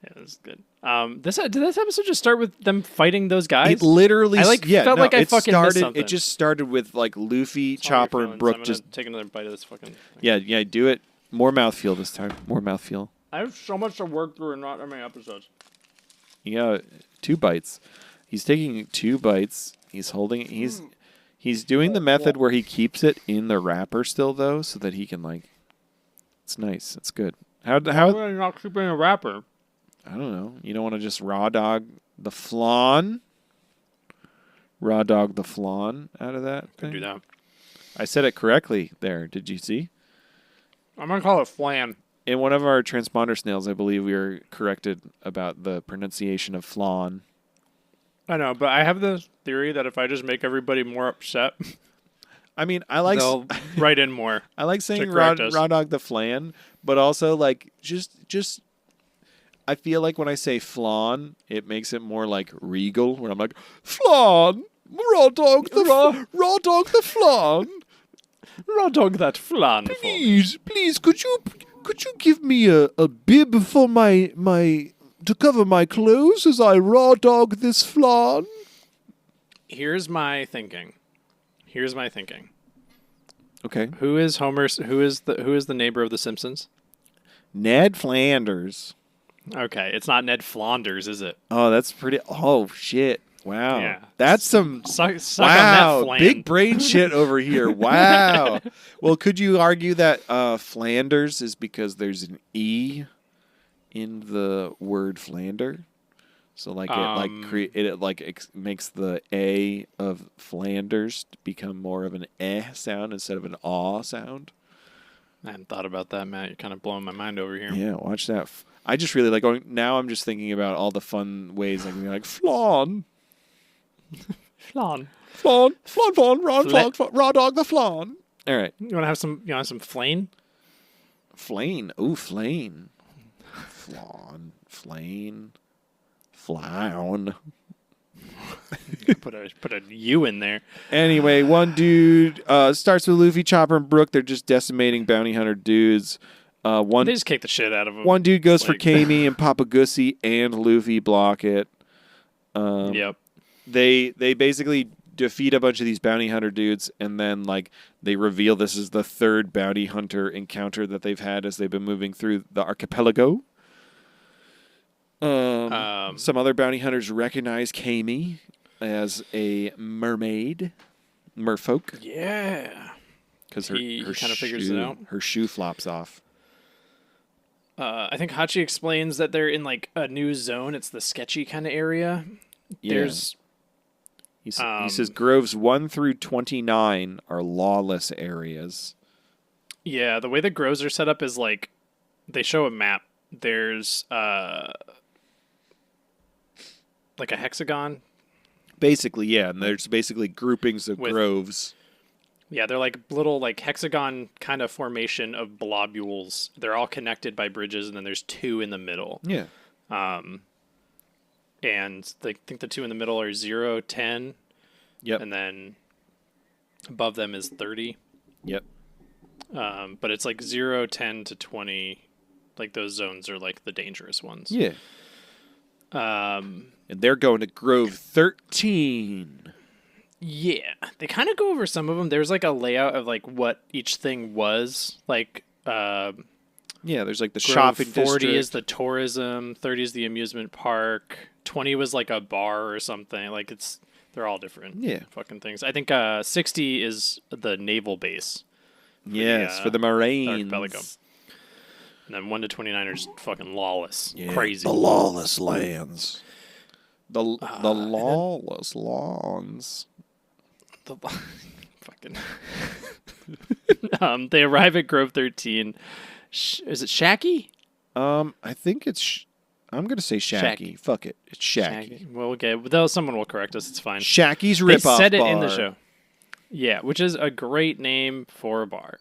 Yeah, that's good. Did this episode just start with them fighting those guys? It literally, felt like I fucking missed something. It just started with like Luffy, Chopper, and Brook. Just take another bite of this fucking thing. Yeah. Do it. More mouthfeel this time. More mouthfeel. I have so much to work through and not that many episodes. You got 2 bites. He's taking 2 bites. He's holding. He's doing the method where he keeps it in the wrapper still though, so that he can like. It's nice. It's good. How would I not keep it in a wrapper? I don't know. You don't want to just raw dog the flan? Raw dog the flan out of that thing? Do that. I said it correctly there. Did you see? I'm going to call it flan. In one of our transponder snails, I believe we were corrected about the pronunciation of flan. I know, but I have this theory that if I just make everybody more upset... I mean, I like They'll write in more. I like saying correct us. raw dog the flan, but also like just I feel like when I say flan, it makes it more like regal. When I'm like flan, raw dog the flan. Raw dog that flan. Please, could you give me a bib for my to cover my clothes as I raw dog this flan? Here's my thinking. Okay. Who is Homer's? Who is the neighbor of the Simpsons? Ned Flanders. Okay, it's not Ned Flanders, is it? Oh, that's pretty. Oh shit! Wow, Yeah. that's some. Suck Wow, on that flan. big brain shit over here. Wow. Well, could you argue that Flanders is because there's an E in the word Flander? So like it makes the A of Flanders become more of an eh sound instead of an aw sound. I hadn't thought about that, Matt. You're kind of blowing my mind over here. Yeah, watch that. I just really like going. Now I'm just thinking about all the fun ways I can be like flan. Flan. Raw dog the flan. All right. You want to have some? You want some flane? Flane. Ooh, flane. Flan. Flane. Flown. Put a U in there. Anyway, one dude starts with Luffy, Chopper, and Brook. They're just decimating bounty hunter dudes. They just kick the shit out of them. One dude goes for Kami, and Papa Gussie and Luffy block it. Yep. They basically defeat a bunch of these bounty hunter dudes, and then like they reveal this is the third bounty hunter encounter that they've had as they've been moving through the archipelago. Some other bounty hunters recognize Kami as a mermaid, merfolk. Yeah. Because her kind of figures it out. Her shoe flops off. I think Hachi explains that they're in like a new zone. It's the sketchy kind of area. Yeah. He says groves 1 through 29 are lawless areas. Yeah, the way the groves are set up is like they show a map. There's like a hexagon. Basically, yeah, and there's basically groupings of groves. Yeah, they're like little like hexagon kind of formation of blobules. They're all connected by bridges, and then there's 2 in the middle. Yeah. And I think the 2 in the middle are 0, 10. Yep. And then above them is 30. Yep. But it's like 0, 10 to 20. Like those zones are like the dangerous ones. Yeah. And they're going to Grove 13. Yeah. They kind of go over some of them. There's like a layout of like what each thing was. Like, yeah, there's like the Grove shopping 40 district. is the tourism, 30 is the amusement park, 20 was like a bar or something. Like they're all different fucking things. I think 60 is the naval base. Yes, for the Marines. Archipelago. And then 1 to 29 are just fucking lawless. Yeah, Crazy. The lawless lands. The lawless lawns. Fucking. They arrive at Grove 13. Is it Shacky? I think it's. I'm gonna say Shacky. Fuck it, it's Shacky. Well, okay. Though someone will correct us. It's fine. Shacky's They ripoff said it bar. in the show. Yeah, which is a great name for a bar.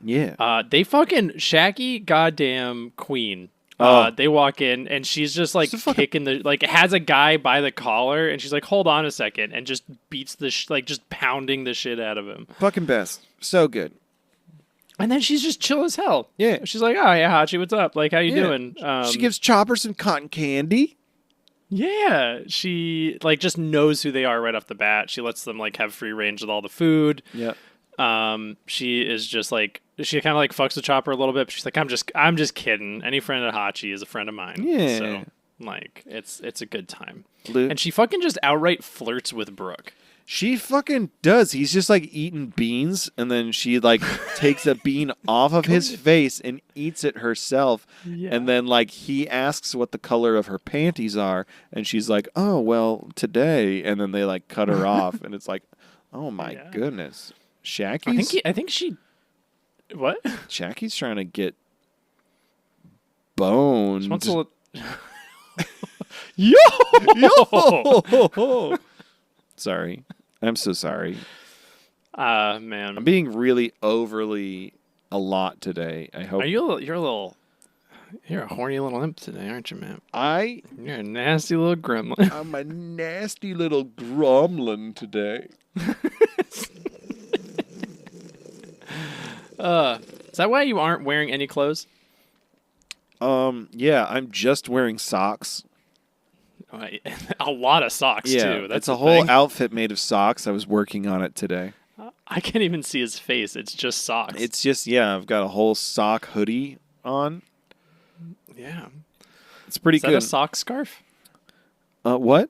Yeah. They fucking Shacky goddamn queen. They walk in and she's just like kicking has a guy by the collar and she's like, hold on a second, and just beats just pounding the shit out of him. Fucking best. So good. And then she's just chill as hell. Yeah. She's like, oh yeah, Hachi, what's up? Like, how you doing? She gives Chopper some cotton candy. Yeah. She just knows who they are right off the bat. She lets them have free range with all the food. Yeah. She is just she kind of fucks with Chopper a little bit, but she's like, I'm just kidding. Any friend at Hachi is a friend of mine. Yeah. So it's a good time. And she fucking just outright flirts with Brooke. She fucking does. He's just eating beans, and then she takes a bean off of his face and eats it herself. Yeah. And then he asks what the color of her panties are, and she's like, "Oh well, today." And then they cut her off, and it's like, "Oh my goodness, Shacky's." I think she. What? Shacky's trying to get boned. She wants to Yo! Sorry. I'm so sorry. Man. I'm being really overly a lot today. I hope. You're a horny little imp today, aren't you, man? You're a nasty little gremlin. I'm a nasty little gremlin today. Is that why you aren't wearing any clothes? Yeah, I'm just wearing socks. A lot of socks, too. That's a whole outfit made of socks. I was working on it today. I can't even see his face. It's just socks. It's just, I've got a whole sock hoodie on. Yeah. It's pretty good. Is that a sock scarf? What?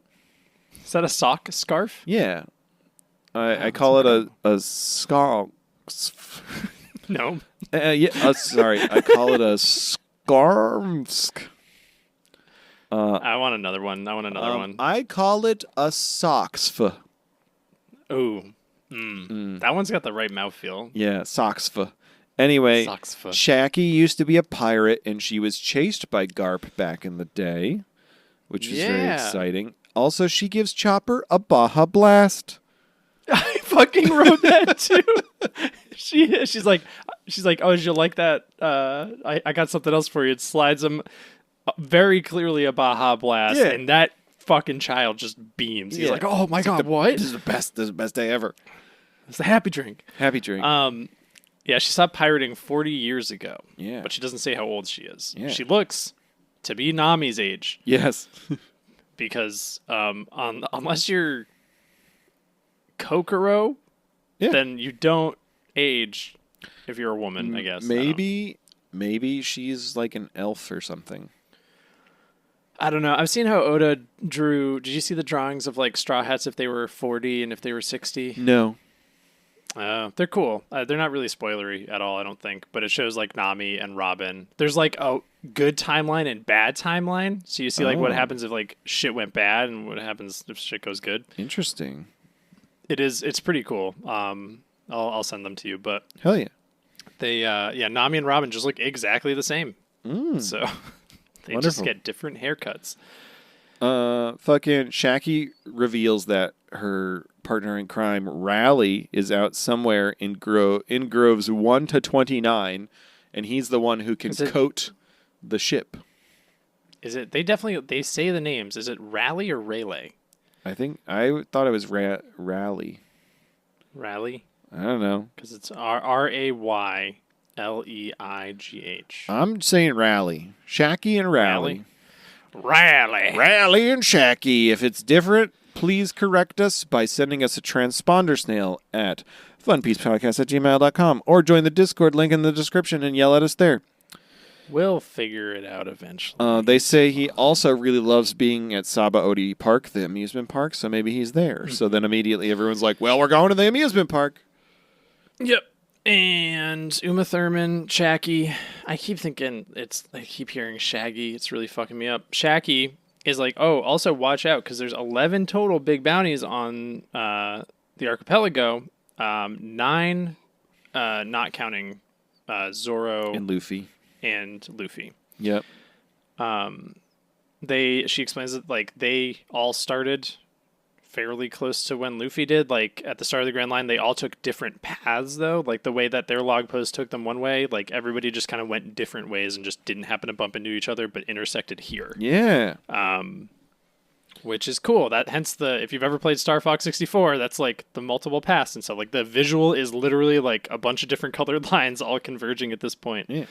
Is that a sock scarf? Yeah. I call it a scarf. No. Sorry. I call it a scarf. I want another one. I call it a socksf. Ooh. That one's got the right mouthfeel. Yeah, socksf. Anyway, Shaki used to be a pirate, and she was chased by Garp back in the day, which is very exciting. Also, she gives Chopper a Baja Blast. I fucking wrote that too. She's like, oh, did you like that? I got something else for you. It slides him very clearly a Baja Blast, and that fucking child just beams. He's like, oh my god, what? This is the best day ever. It's the happy drink. Happy drink. Yeah, she stopped pirating 40 years ago. Yeah. But she doesn't say how old she is. Yeah. She looks to be Nami's age. Yes. Because unless you're Kokoro, then you don't age if you're a woman, I guess. Maybe she's like an elf or something. I don't know. I've seen how Oda drew. Did you see the drawings of like Straw Hats if they were 40 and if they were 60? No. They're cool. They're not really spoilery at all, I don't think. But it shows like Nami and Robin. There's like a good timeline and bad timeline. So you see like what happens if like shit went bad and what happens if shit goes good. Interesting. It's pretty cool. I'll send them to you. But hell yeah. They Nami and Robin just look exactly the same. So they just get different haircuts. Fucking Shaki reveals that her partner in crime, Raleigh, is out somewhere in groves 1 to 29, and he's the one who can coat the ship. Is it? They say the names. Is it Raleigh or Rayleigh? I thought it was Raleigh. Raleigh? I don't know. Because it's Rayleigh. I'm saying Raleigh. Shaki and Raleigh. Raleigh and Shaki. If it's different, please correct us by sending us a transponder snail at funpiecepodcast@gmail.com or join the Discord link in the description and yell at us there. We'll figure it out eventually. They say he also really loves being at Sabaody Park, the amusement park, so maybe he's there. So then immediately everyone's like, well, we're going to the amusement park. Yep. And Uma Thurman, Shaggy. I keep hearing Shaggy. It's really fucking me up. Shaggy is like, oh, also watch out because there's 11 total big bounties on the archipelago. 9, not counting Zoro and Luffy. Yep. She explains that like they all started fairly close to when Luffy did. Like at the start of the Grand Line, they all took different paths though. Like the way that their log post took them one way, like everybody just kind of went different ways and just didn't happen to bump into each other, but intersected here. Yeah. Which is cool. That hence if you've ever played Star Fox 64, that's like the multiple paths and stuff. Like the visual is literally like a bunch of different colored lines all converging at this point. Yeah.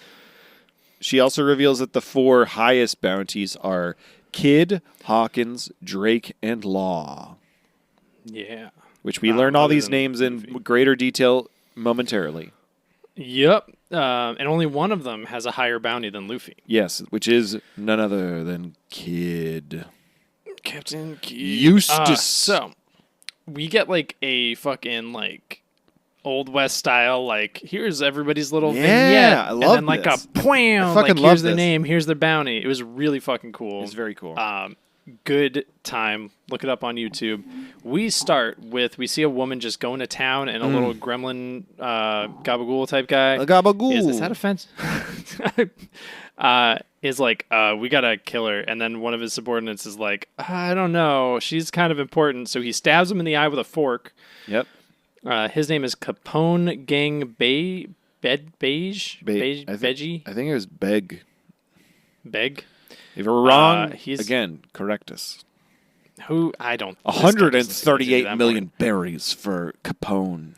She also reveals that the 4 highest bounties are Kid, Hawkins, Drake, and Law. Yeah. Which we learn all these names in greater detail momentarily. Yep. And only one of them has a higher bounty than Luffy. Yes, which is none other than Kid. Captain Kid. Eustace. So, we get like a fucking like Old West style, like here's everybody's little vignette. I love and then this. like a poem, like here's the name, here's the bounty. It was really fucking cool. It's very cool. Good time. Look it up on YouTube. We start with, we see a woman just going to town and a little gremlin gabagool type guy. A gabagool. Is that offensive? Is like, we gotta kill her. And then one of his subordinates is like, I don't know. She's kind of important. So he stabs him in the eye with a fork. Yep. His name is Capone Gang Beige. Veggie? I think it was Beg. Beg? If we're wrong, he's- again, correct us. Who? I don't... 138 million berries for Capone.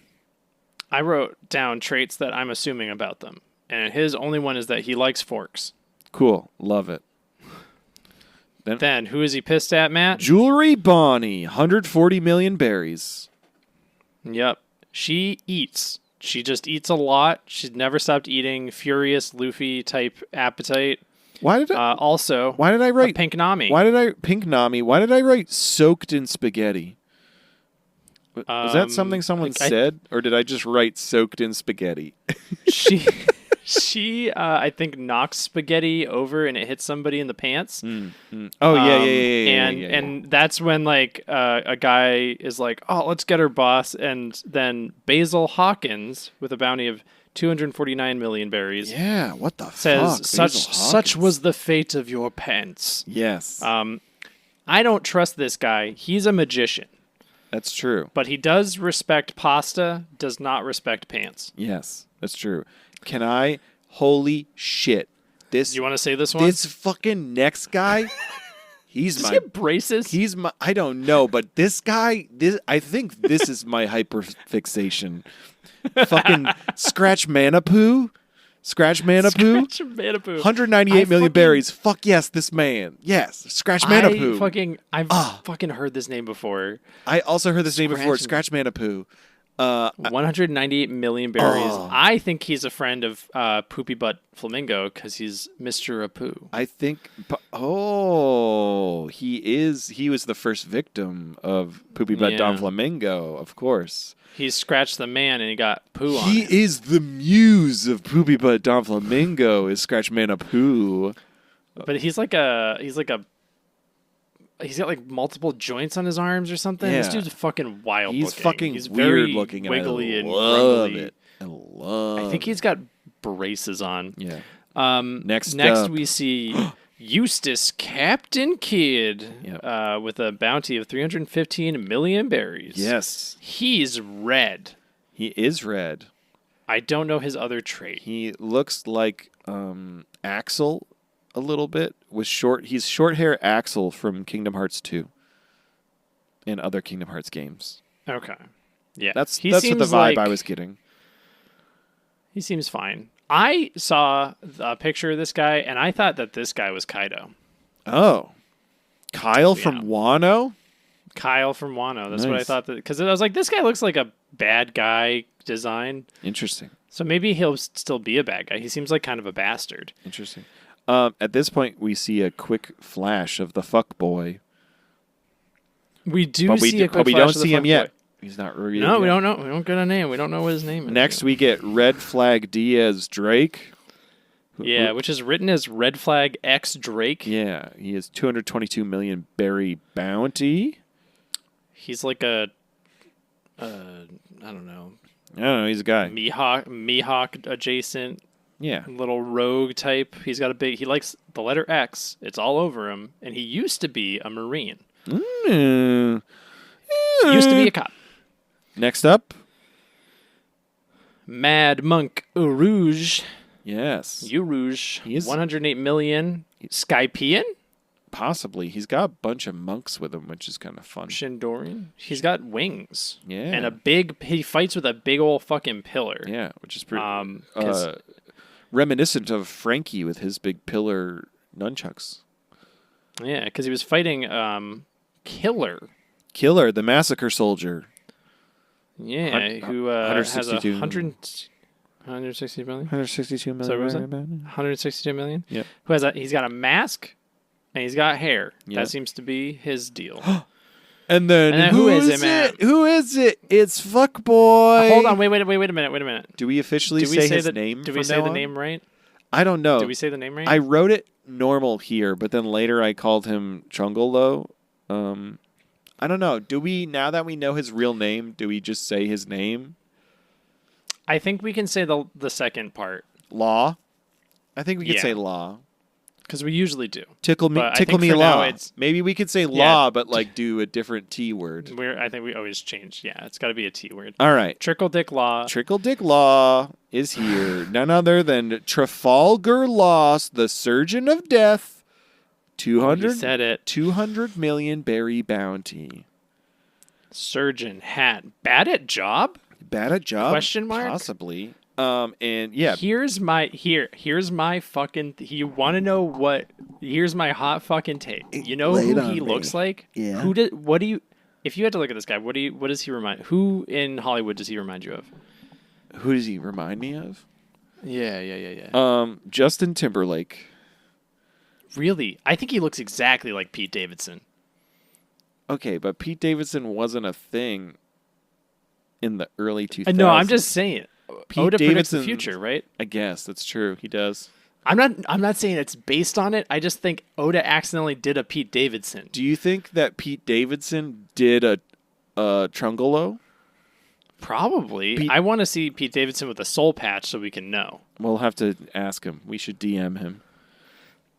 I wrote down traits that I'm assuming about them. And his only one is that he likes forks. Cool. Love it. Then, who is he pissed at, Matt? Jewelry Bonnie, 140 million berries. Yep. She eats. She just eats a lot. She's never stopped eating. Furious Luffy type appetite. Why did I write Pink Nami? Pink Nami? Why did I write soaked in spaghetti? Was that something someone said, or did I just write soaked in spaghetti? She I think knocks spaghetti over and it hits somebody in the pants. Oh yeah. And that's when like a guy is like, "Oh, let's get her, boss." And then Basil Hawkins, with a bounty of 249 million berries, yeah. What the says, fuck? Such was the fate of your pants. Yes. I don't trust this guy. He's a magician. That's true. But he does respect pasta, does not respect pants. Yes, that's true. Can I? Holy shit! You want to say this one? This fucking next guy. Does he have braces? He's my. I don't know, but this guy. I think this is my hyperfixation. Fucking Scratch Manapoo. Scratch Manapoo. 198 million berries. Fuck yes, this man. Yes, Scratch Manapoo. I've fucking heard this name before. I also heard this name before. Scratch Manapoo. 198 million berries. I think he's a friend of Poopy Butt Flamingo because he's Mr. Apu. I think. He is. He was the first victim of Poopy Butt Don Flamingo, of course. He scratched the man and he got poo on He him. is the muse of Poopy Butt Don Flamingo. Is Scratch Manapoo? But he's got like multiple joints on his arms or something. Yeah. This dude's fucking wild He's looking. fucking He's weird very looking. wiggly and love grumbly. it. I love. I think he's got braces on. Yeah. Next up. we see Eustace Captain Kidd with a bounty of 315 million berries. Yes. He's red. He is red. I don't know his other trait. He looks like Axel a little bit with short. He's short hair Axel from Kingdom Hearts 2 and other Kingdom Hearts games. Okay. Yeah. That's what the vibe I was getting. He seems fine. I saw a picture of this guy, and I thought that this guy was Kaido. Oh. Kyle from Wano? Kyle from Wano. That's what I thought. Because I was like, this guy looks like a bad guy design. Interesting. So maybe he'll still be a bad guy. He seems like kind of a bastard. Interesting. At this point, we see a quick flash of the fuck boy. We do see a quick flash of the fuck boy. But we don't see him yet. He's not revealed yet. We don't know. We don't get a name. We don't know what his name is. Next, we get Red Flag Diaz Drake. Yeah, which is written as Red Flag X Drake. Yeah, he has 222 million berry bounty. He's like a, I don't know. He's a guy. Mihawk adjacent. Yeah. Little rogue type. He's got he likes the letter X. It's all over him. And he used to be a Marine. Used to be a cop. Next up. Mad Monk Urouge. Yes. Urouge. He is 108 million. Skypian? Possibly. He's got a bunch of monks with him, which is kind of fun. Shindorian. He's got wings. Yeah. And he fights with a big old fucking pillar. Yeah, which is pretty reminiscent of Frankie with his big pillar nunchucks. Yeah, because he was fighting Killer. Killer, the massacre soldier. Yeah, who has 160 million? 162 million. So what was it? 162 million? Yeah. He's got a mask and he's got hair. Yep. That seems to be his deal. And then who is it, man? Who is it? It's Fuckboy. Hold on, wait a minute. Do we officially say his name? Do we say the name right? I don't know. Do we say the name right? I wrote it normal here, but then later I called him Chungolo. I don't know. Do we, now that we know his real name, do we just say his name? I think we can say the second part. Law? I think we could say Law. Because we usually do. Tickle me, But I tickle think me for now law. it's- Maybe we could say Yeah. law, but like do a different T word. I think we always change. Yeah, it's got to be a T word. All right. Trickle dick law. Trickle Dick Law is here. None other than Trafalgar Law, the surgeon of death. You 200, said it. 200 million berry bounty. Surgeon hat. Bad at job? Bad at job? Question mark? Possibly. And yeah. Here's my fucking. You want to know what? Here's my hot fucking take. You know Lay it who on he me. looks like? Yeah. What do you? If you had to look at this guy, what does he remind? Who in Hollywood does he remind you of? Who does he remind me of? Yeah. Justin Timberlake. Really? I think he looks exactly like Pete Davidson. Okay, but Pete Davidson wasn't a thing in the early 2000s. No, I'm just saying. Pete Oda predicts the Davidson- future, right? I guess that's true. He does. I'm not saying it's based on it. I just think Oda accidentally did a Pete Davidson. Do you think that Pete Davidson did a Trungolo? Probably. I want to see Pete Davidson with a soul patch so we can know. We'll have to ask him. We should DM him.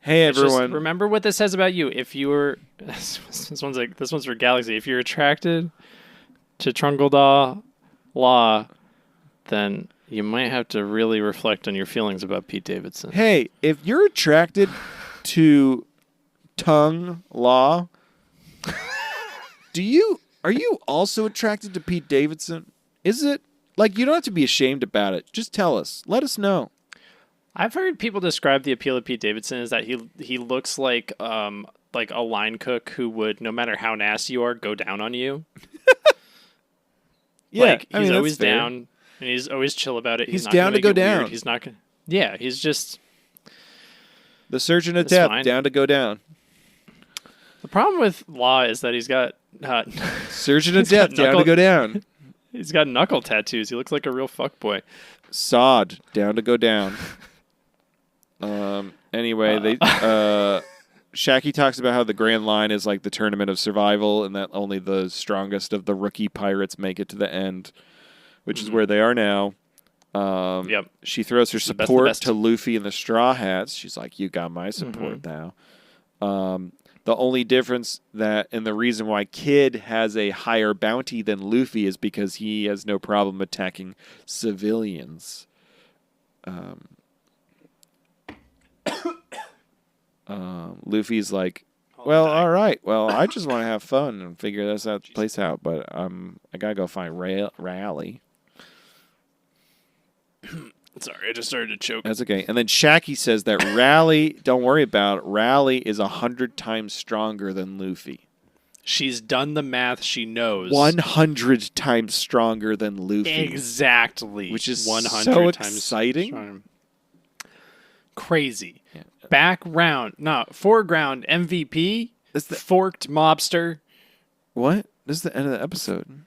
Hey It's just- everyone. remember what this says about you. If you were this one's for Galaxy. If you're attracted to Trungledaw Law, then you might have to really reflect on your feelings about Pete Davidson. Hey, if you're attracted to tongue law, are you also attracted to Pete Davidson? Is it like you don't have to be ashamed about it? Just tell us. Let us know. I've heard people describe the appeal of Pete Davidson as that he looks like a line cook who would, no matter how nasty you are, go down on you. Yeah, like, I mean, he's that's always fair. down and he's always chill about it. He's not down gonna to go make it weird. down. He's not gonna. Yeah, he's just. The surgeon of That's death, fine. down to go down. The problem with Law is that he's got Surgeon of He's got death, down to knuckle- go down. he's got knuckle tattoos. He looks like a real fuckboy. Sod, down to go down. Anyway, Shaggy talks about how the Grand Line is like the tournament of survival and that only the strongest of the rookie pirates make it to the end, which is where they are now. Yep. She throws her the best of the support best. to Luffy and the Straw Hats. She's like, you got my support now. The only difference and the reason why Kid has a higher bounty than Luffy is because he has no problem attacking civilians. Luffy's like, well, all right. Well, I just want to have fun and figure this place out, but I gotta go find Rally. Sorry, I just started to choke. That's okay. And then Shaggy says that Rally, don't worry about it, Rally is 100 times stronger than Luffy. She's done the math. She knows 100 times stronger than Luffy. exactly, Which is 100 so times exciting. strong. Crazy. Foreground MVP. That's the- Forked mobster. What? This is the end of the episode.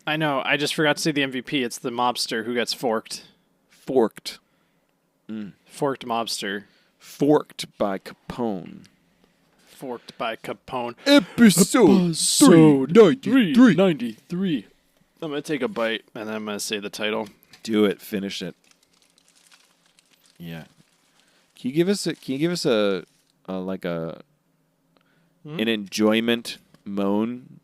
I know. I just forgot to say the MVP. It's the mobster who gets forked. Forked. Forked mobster. Forked by Capone. Forked by Capone. Episode 393. I'm going to take a bite, and then I'm going to say the title. Do it. Finish it. Yeah. Can you give us an enjoyment moan?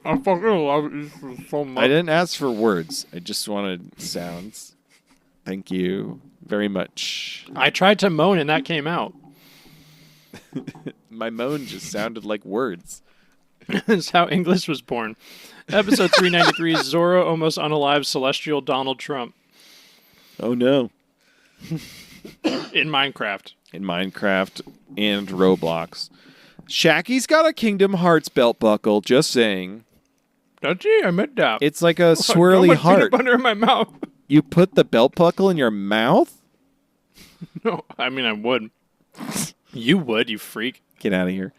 I fucking love it so much. I didn't ask for words. I just wanted sounds. Thank you very much. I tried to moan, and that came out. My moan just sounded like words. That's how English was born. Episode 393, Zoro almost unalive celestial Donald Trump Oh no. in Minecraft. In Minecraft and Roblox. Shaggy's got a Kingdom Hearts belt buckle, just saying. That's it, I meant that. It's like a Got swirly my heart. peanut butter in my mouth. You put the belt buckle in your mouth? No, I mean, I would. You would, you freak. Get out of here.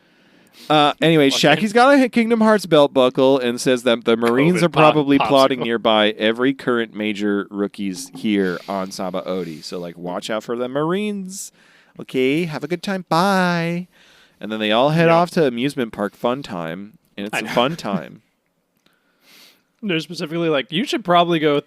Anyway, Shaggy's got a Kingdom Hearts belt buckle and says that the Marines COVID are probably popsicle. plotting nearby every current major rookies here on Sabaody. So, like, watch out for the Marines. Okay, have a good time. Bye. And then they all head off to amusement park fun time, and it's a fun time. They're specifically like, you should probably go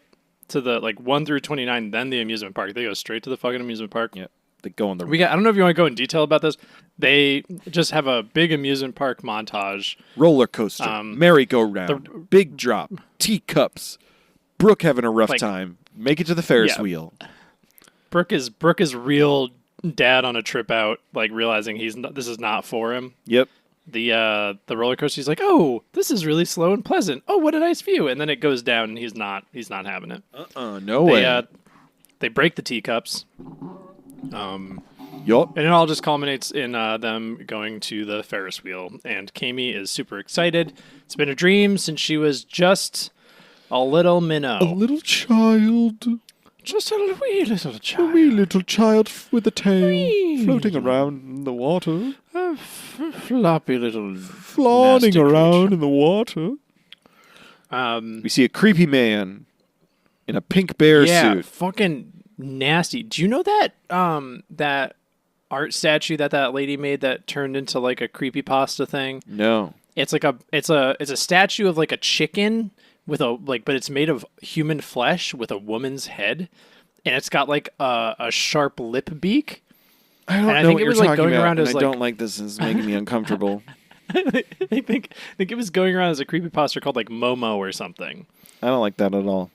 to the 1 through 29, then the amusement park. They go straight to the fucking amusement park. Yeah, they go on the. I don't know if you want to go in detail about this. They just have a big amusement park montage. Roller coaster, merry-go-round, big drop, teacups, Brooke having a rough time. Make it to the Ferris wheel. Brooke is real dad on a trip out, realizing this is not for him. Yep. The roller coaster, he's like, oh, this is really slow and pleasant. Oh, what a nice view. And then it goes down, and he's not having it. No way. They break the teacups. Yup. And it all just culminates in them going to the Ferris wheel. And Kami is super excited. It's been a dream since she was just a little minnow. A little child. Just a wee little child. A wee little child with a tail floating around in the water. A floppy little flaunting around in the water. We see a creepy man in a pink bear suit. Fucking nasty. Do you know that that art statue that lady made that turned into a creepypasta thing? No. It's a statue of a chicken with but it's made of human flesh with a woman's head, and it's got a sharp lip beak. I don't know what you're talking about, and I don't like this. It's making me uncomfortable. I think it was going around as a creepypasta called Momo or something. I don't like that at all.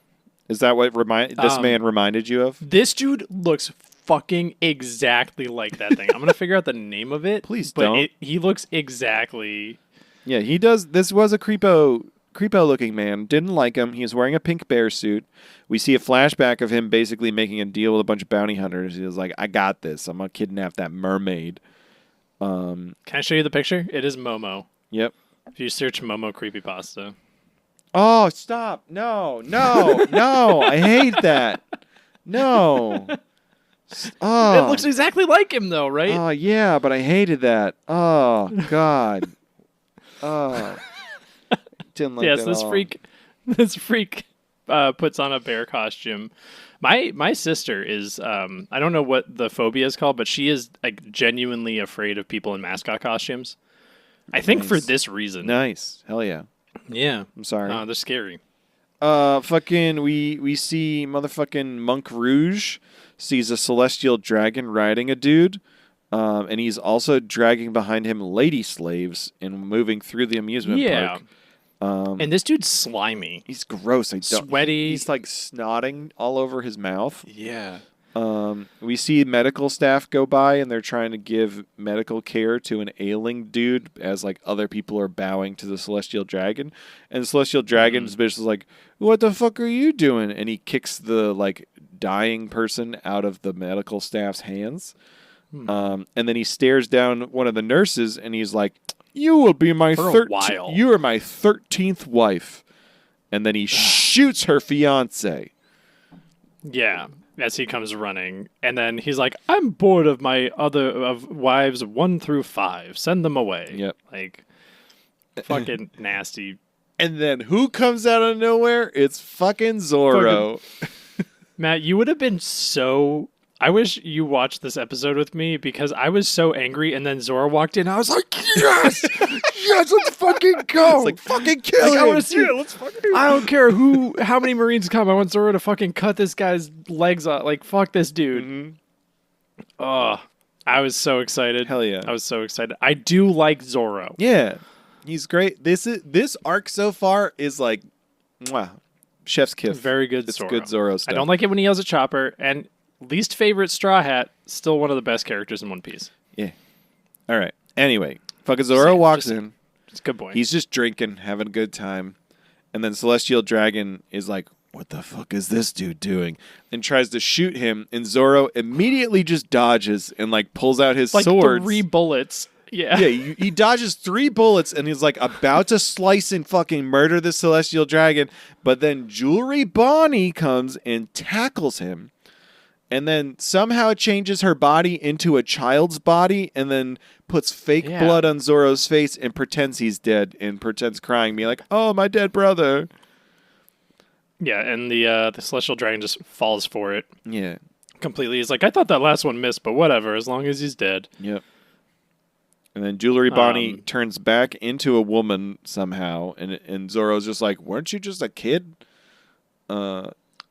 Is that what this man reminded you of? This dude looks fucking exactly like that thing. I'm gonna figure out the name of it. Please but don't. He looks exactly. Yeah, he does. This was a creepo looking man. Didn't like him. He was wearing a pink bear suit. We see a flashback of him basically making a deal with a bunch of bounty hunters. He was like, I got this. I'm going to kidnap that mermaid. Can I show you the picture? It is Momo. Yep. If you search Momo creepypasta. Oh, stop. No. I hate that. No. It looks exactly like him though, right? Oh, yeah, but I hated that. Oh, God. Oh. Didn't like that this freak puts on a bear costume. My sister is I don't know what the phobia is called, but she is genuinely afraid of people in mascot costumes. I think for this reason. Nice. Hell yeah. Yeah. I'm sorry. They're scary. Fucking we see motherfucking Monk Rouge sees a celestial dragon riding a dude. And he's also dragging behind him lady slaves and moving through the amusement park. And this dude's slimy. He's gross. Sweaty. He's snotting all over his mouth. Yeah. We see medical staff go by and they're trying to give medical care to an ailing dude as other people are bowing to the celestial dragon. And the celestial dragon's bitch is like, what the fuck are you doing? And he kicks the dying person out of the medical staff's hands. And then he stares down one of the nurses and he's like, you will be my you are my 13th wife. And then he shoots her fiance. Yeah, as he comes running. And then he's like, I'm bored of my of wives 1 through 5. Send them away. Yep. Fucking nasty. And then who comes out of nowhere? It's fucking Zorro. Matt, you would have been so... I wish you watched this episode with me because I was so angry, and then Zorro walked in. I was like, yes! Yes, let's fucking go! It's fucking kill him! I want to see let's fucking I don't care how many Marines come. I want Zorro to fucking cut this guy's legs off. Fuck this dude. Mm-hmm. Oh, I was so excited. Hell yeah. I was so excited. I do like Zorro. Yeah. He's great. This arc so far is mwah, chef's kiss. Very good it's Zorro. Good Zorro stuff. I don't like it when he yells at Chopper, and least favorite Straw Hat, still one of the best characters in One Piece. Yeah. All right. Anyway, fucking Zorro walks in. It's a good boy. He's just drinking, having a good time. And then Celestial Dragon is like, what the fuck is this dude doing? And tries to shoot him. And Zorro immediately just dodges and pulls out his sword. 3 bullets. Yeah. Yeah, he dodges 3 bullets and he's about to slice and fucking murder the Celestial Dragon. But then Jewelry Bonnie comes and tackles him. And then somehow changes her body into a child's body and then puts fake blood on Zorro's face and pretends he's dead and pretends crying, being like, oh, my dead brother. Yeah, and the Celestial Dragon just falls for it. Yeah. Completely. He's like, I thought that last one missed, but whatever, as long as he's dead. Yep. And then Jewelry Bonnie turns back into a woman somehow, and Zorro's just like, weren't you just a kid?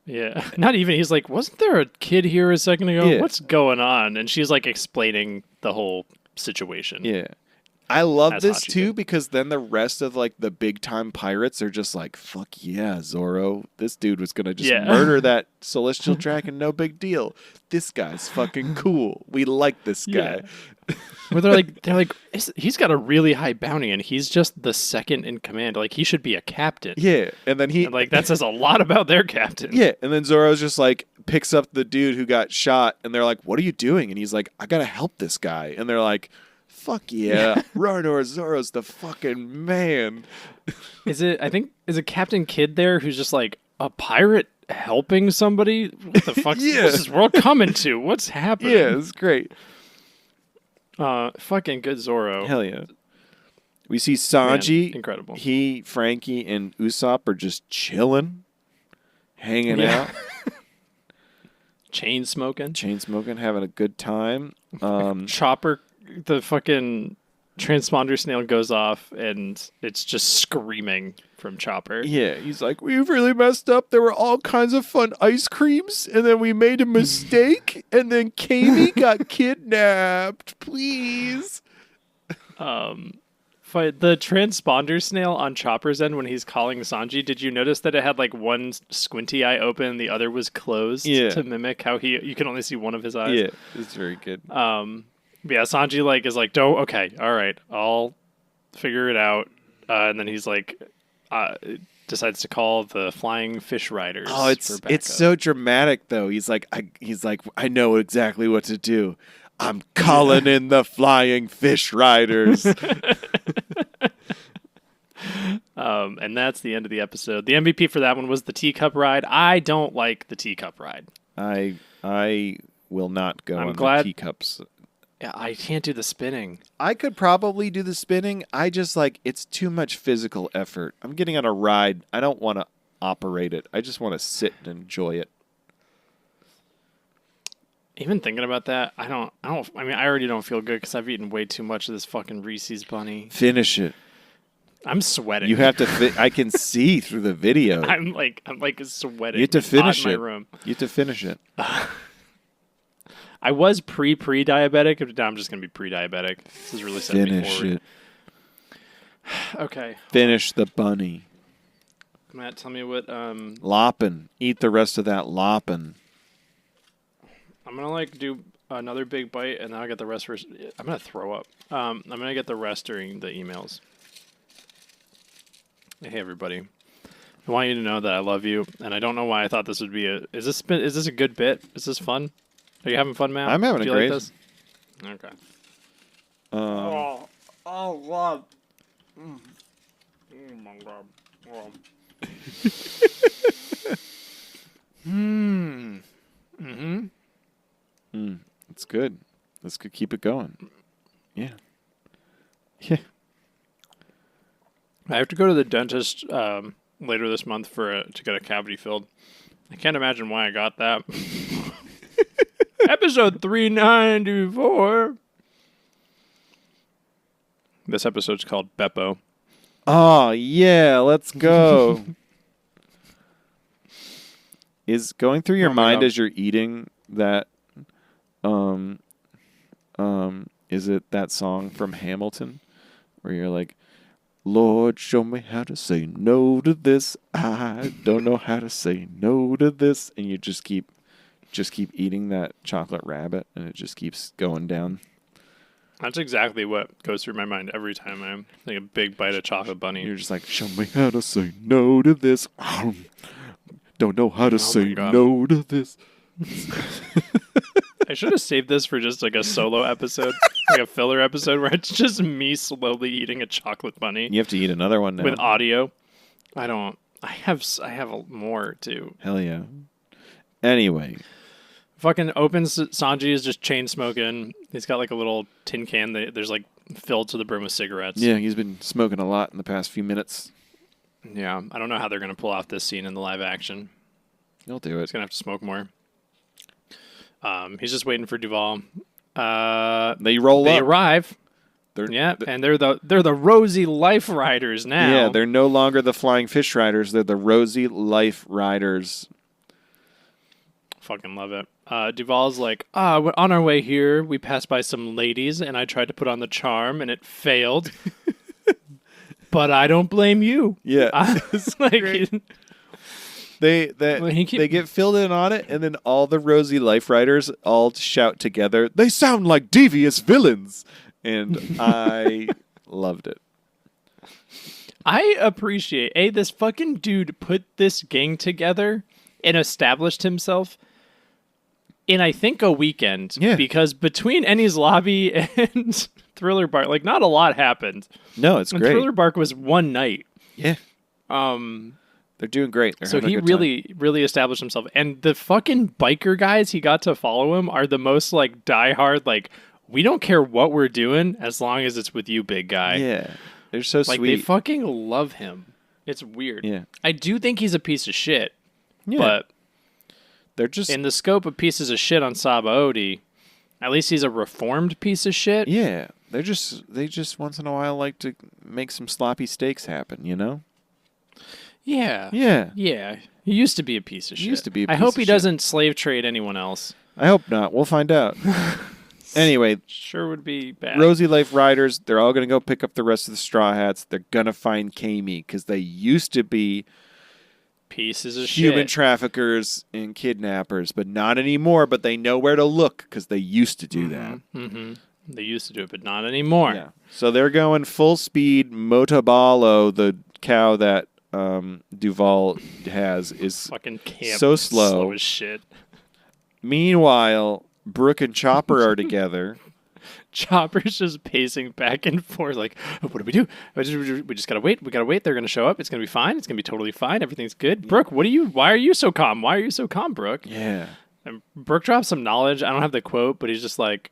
Yeah. Not even. He's like, wasn't there a kid here a second ago? Yeah. What's going on? And she's like explaining the whole situation. Yeah. I love As this Hachi too did. because then the rest of like the big time pirates are just like, fuck yeah, Zorro. This dude was gonna just murder that celestial dragon, no big deal. This guy's fucking cool. We like this guy. Yeah. Where they're like, he's got a really high bounty and he's just the second in command. Like he should be a captain. Yeah. And then And like that says a lot about their captain. yeah, and then Zorro's just like picks up the dude who got shot and they're like, what are you doing? And he's like, I gotta help this guy. And they're like, fuck yeah. Rarnor Zorro's the fucking man. Is it Captain Kidd there who's just like a pirate helping somebody? What the fuck Yeah. is this world coming to? What's happening? Yeah, it's great. Fucking good Zorro. Hell yeah. We see Sanji. Man, incredible. He, Frankie, and Usopp are just chilling, hanging Yeah. out, Chain smoking. chain smoking, having a good time. Chopper, the fucking transponder snail goes off and it's just screaming from Chopper. Yeah, he's like, we've really messed up. There were all kinds of fun ice creams, and then we made a mistake, and then Kami got kidnapped. Please. The transponder snail on Chopper's end when he's calling Sanji, did you notice that it had like one squinty eye open and the other was closed to mimic how you can only see one of his eyes? Yeah, it's very good. Yeah, Sanji like is like, "Don't okay, all right, I'll figure it out." And then he's like, decides to call the flying fish riders. Oh, it's for backup. so dramatic though. He's like, I know exactly what to do. I'm calling in the flying fish riders. And that's the end of the episode. The MVP for that one was the teacup ride. I don't like the teacup ride. I will not go on glad- the teacups. Yeah, I can't do the spinning. I could probably do the spinning. I just it's too much physical effort. I'm getting on a ride. I don't want to operate it. I just want to sit and enjoy it. Even thinking about that, I mean, I already don't feel good because I've eaten way too much of this fucking Reese's bunny. Finish it. I'm sweating. You have to. I can see through the video. I'm like sweating. You have to finish in it. my room. You have to finish it. I was pre-diabetic. Now I'm just gonna be pre-diabetic. This is really setting me Finish forward. it. Okay, Finish the bunny. Matt, tell me what. Loppin'. Eat the rest of that loppin'. I'm gonna do another big bite, and then I'll get the rest. I'm gonna throw up. I'm gonna get the rest during the emails. Hey everybody, I want you to know that I love you, and I don't know why I thought this would be a. Is this a good bit? Is this fun? Are you having fun, Matt? I'm having Do a you great. Like this? Okay. Oh God. Oh my God. Oh. It's good. Let's keep it going. Yeah. Yeah. I have to go to the dentist later this month to get a cavity filled. I can't imagine why I got that. Episode 394. This episode's called Beppo. Oh yeah, let's go. Is going through your Oh my mind God. as you're eating that is it that song from Hamilton where you're like, Lord, show me how to say no to this. I don't know how to say no to this, and you just keep eating that chocolate rabbit, and it just keeps going down. That's exactly what goes through my mind every time I take a big bite of chocolate bunny. You're just like, show me how to say no to this. Don't know how to say God. no to this. I should have saved this for just like a solo episode, like a filler episode where it's just me slowly eating a chocolate bunny You have to eat another one now. with audio. I have more too. Hell yeah. Anyway, Fucking opens. Sanji is just chain smoking. He's got like a little tin can that there's like filled to the brim with cigarettes. yeah, he's been smoking a lot in the past few minutes. Yeah. I don't know how they're gonna pull off this scene in the live action. He'll do He's it. gonna have to smoke more. He's just waiting for Duval. They roll They up. arrive. They're, And they're the Rosy Life Riders now. Yeah, they're no longer the Flying Fish Riders. They're the Rosy Life Riders. Fucking love it. Duval's like, we're on our way here. We passed by some ladies, and I tried to put on the charm, and it failed. But I don't blame you. Yeah. I was like, They Well, he keep- they get filled in on it, and then all the Rosy Life Riders all shout together, "They sound like devious villains," and I loved it. I appreciate this fucking dude put this gang together and established himself in, I think, a weekend. Yeah. Because between Ennie's Lobby and Thriller Bark, like, not a lot happened. No, it's And great. Thriller Bark was one night. Yeah, they're doing great. They're So having he a good time. really established himself. And the fucking biker guys he got to follow him are the most, like, diehard, like, we don't care what we're doing as long as it's with you, big guy. Yeah, they're so Like, sweet. they fucking love him. It's weird. Yeah. I do think he's a piece of shit. Yeah. But They're just in the scope of pieces of shit on Sabaody, at least he's a reformed piece of shit. yeah. They just once in a while like to make some sloppy steaks happen. You know. Yeah. Yeah. Yeah. He used to be a piece of shit. used to be a I piece hope of he shit. doesn't slave trade anyone else. I hope not. We'll find out. Anyway, Sure would be bad. Rosy Life Riders, they're all going to go pick up the rest of the Straw Hats. They're going to find Kami because they used to be Pieces of human shit. traffickers and kidnappers, but not anymore. But they know where to look because they used to do that. Mm-hmm. They used to do it, but not anymore. Yeah. So they're going full speed. Motabalo, the cow that Duval has, is Fucking camp. So slow. Slow as shit. Meanwhile, Brooke and Chopper are together. Chopper's just pacing back and forth, like, what do we do? We just gotta wait. We gotta wait. They're gonna show up. It's gonna be fine. It's gonna be totally fine. Everything's good. Brooke, why are you so calm? Why are you so calm, Brooke? Yeah. And Brooke drops some knowledge. I don't have the quote, but he's just like,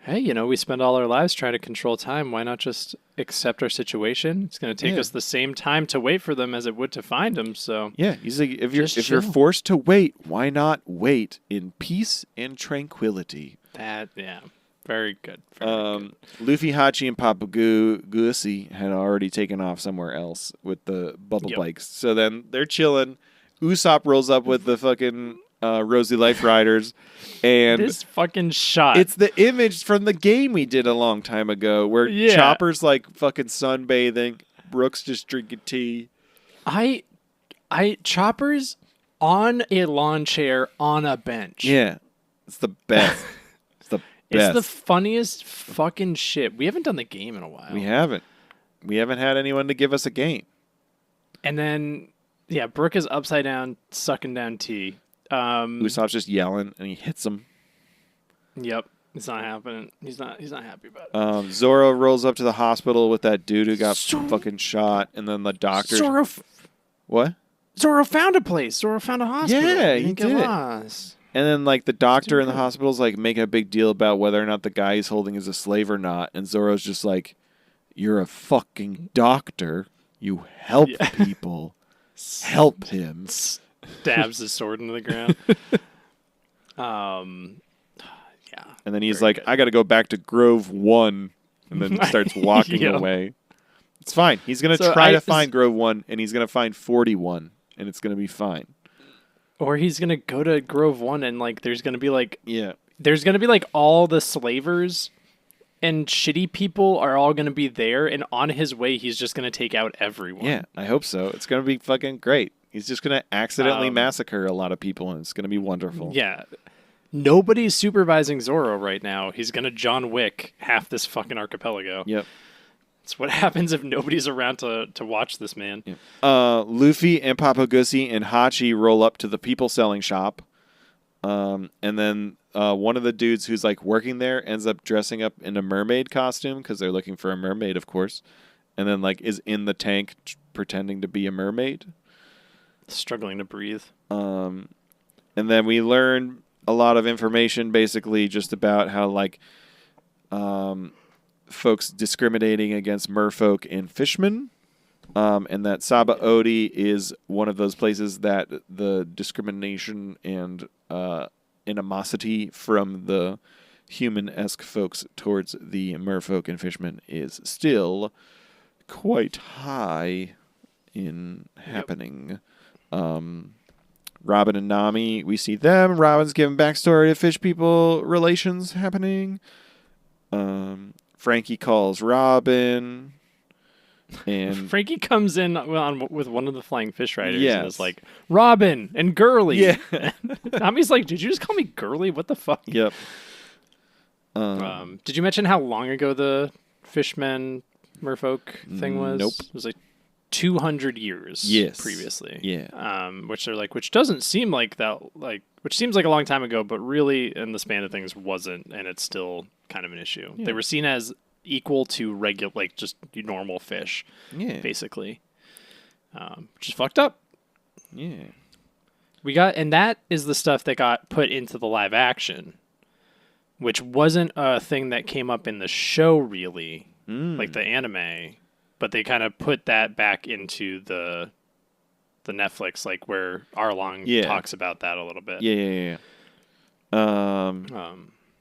hey, we spend all our lives trying to control time. Why not just accept our situation? It's going to take Yeah. us the same time to wait for them as it would to find them. So Yeah, he's like, if you're Just if you're chill. forced to wait, why not wait in peace and tranquility? yeah, very good. Very good. Luffy, Hachi, and Papa Goosey had already taken off somewhere else with the bubble Yep. bikes. So then they're chilling. Usopp rolls up with the fucking Rosy Life Riders, and This fucking shot. it's the image from the game we did a long time ago where Yeah. Chopper's like fucking sunbathing, Brooks just drinking tea. I Chopper's on a lawn chair on a bench. Yeah, it's the best. It's the best. It's the funniest fucking shit. We haven't done the game in a while. We haven't had anyone to give us a game. And then, yeah, Brooke is upside down, sucking down tea. Usopp's just yelling and he hits him. Yep, it's not happening. He's not happy about it. Zoro rolls up to the hospital with that dude who got Zoro- fucking shot, and then the doctor. Zoro What? found a place. Zoro found a hospital. Yeah, he didn't get did it. lost. And then like the doctor in the good. hospital's like making a big deal about whether or not the guy he's holding is a slave or not, and Zoro's just like, "You're a fucking doctor. You help people. Help him." Stabs his sword into the ground. Yeah. And then he's Very like, good. "I got to go back to Grove 1," and then starts walking Yep. away. It's fine. He's gonna So try to find Grove 1, and he's gonna find 41, and it's gonna be fine. Or he's gonna go to Grove 1 and like there's gonna be like Yeah. all the slavers and shitty people are all gonna be there, and on his way he's just gonna take out everyone. Yeah, I hope so. It's gonna be fucking great. He's just gonna accidentally Um, massacre a lot of people, and it's gonna be wonderful. Yeah. Nobody's supervising Zoro right now. He's gonna John Wick half this fucking archipelago. Yep. It's what happens if nobody's around to watch this man. Yep. Luffy and Papagusi and Hachi roll up to the people selling shop, and then one of the dudes who's like working there ends up dressing up in a mermaid costume because they're looking for a mermaid, of course, and then like is in the tank pretending to be a mermaid. Struggling to breathe. And then we learn a lot of information basically just about how like folks discriminating against merfolk and fishmen, and that Sabaody is one of those places that the discrimination and animosity from the human-esque folks towards the merfolk and fishmen is still quite high in happening. Robin and Nami, we see them. Robin's giving backstory to fish people relations happening. Frankie calls Robin. And Frankie comes in with one of the flying fish riders and Yes. is like, Robin and Girly. Yeah. Nami's like, did you just call me Girly? What the fuck? Yep. Did you mention how long ago the fishmen merfolk thing was? Nope. It was like 200 years Yes. previously. Yeah. Which they're like, which doesn't seem like that, like, which seems like a long time ago, but really in the span of things wasn't, and it's still kind of an issue. Yeah. They were seen as equal to regular, like just normal fish, Yeah. basically, which is fucked up. Yeah. And that is the stuff that got put into the live action, which wasn't a thing that came up in the show really, like the anime, but they kind of put that back into the Netflix, like where Arlong talks about that a little bit. Yeah.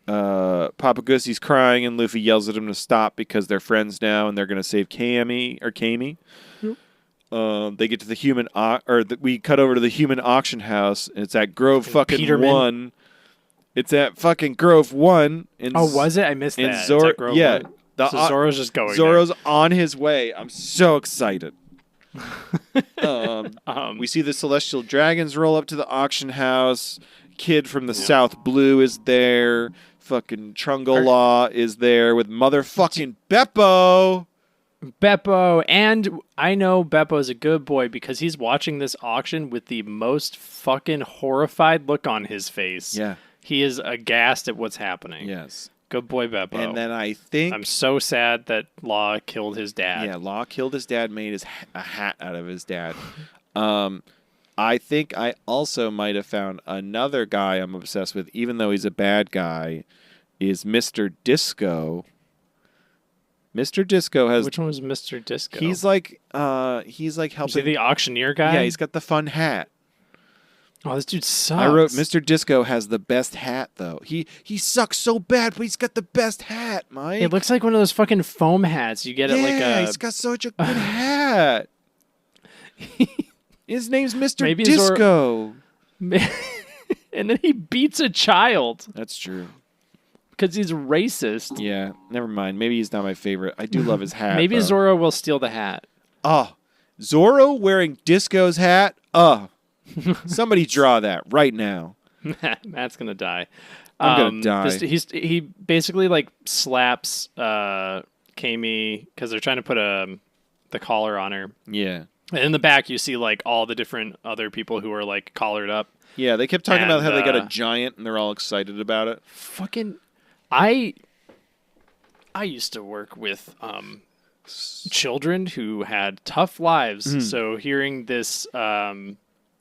Papa Goosey's crying, and Luffy yells at him to stop because they're friends now, and they're going to save Kami. They get to the human, we cut over to the human auction house, and it's at Grove fucking Peterman. 1. It's at fucking Grove 1. And Was it? I missed that. It's at Grove yeah. One? So Zoro's just going Zoro's on his way. I'm so excited. We see the celestial dragons roll up to the auction house. Kid from the South Blue is there. Fucking Trungalaw is there with motherfucking Beppo. Beppo, and I know Beppo's a good boy because he's watching this auction with the most fucking horrified look on his face. Yeah. He is aghast at what's happening. Yes. Good boy, Beppo. And then I think... I'm so sad that Law killed his dad. Yeah, Law killed his dad, made a hat out of his dad. I think I also might have found another guy I'm obsessed with, even though he's a bad guy, is Mr. Disco. Mr. Disco has... Which one was Mr. Disco? He's like helping... Is he the auctioneer guy? Yeah, he's got the fun hat. Oh, this dude sucks. I wrote Mr. Disco has the best hat, though. He sucks so bad, but he's got the best hat, Mike. It looks like one of those fucking foam hats. You get it like a... he's got such a good hat. His name's Mr. Maybe Disco. And then he beats a child That's true. because he's racist. Yeah, never mind. Maybe he's not my favorite. I do love his hat. Maybe though. Zoro will steal the hat. Oh, Zoro wearing Disco's hat? Somebody draw that right now. Matt's gonna die. I'm gonna die. He basically like slaps Kami because they're trying to put the collar on her. Yeah. And in the back, you see like all the different other people who are like collared up. Yeah, they kept talking about And, how they got a giant and they're all excited about it. Fucking, I used to work with children who had tough lives. So hearing this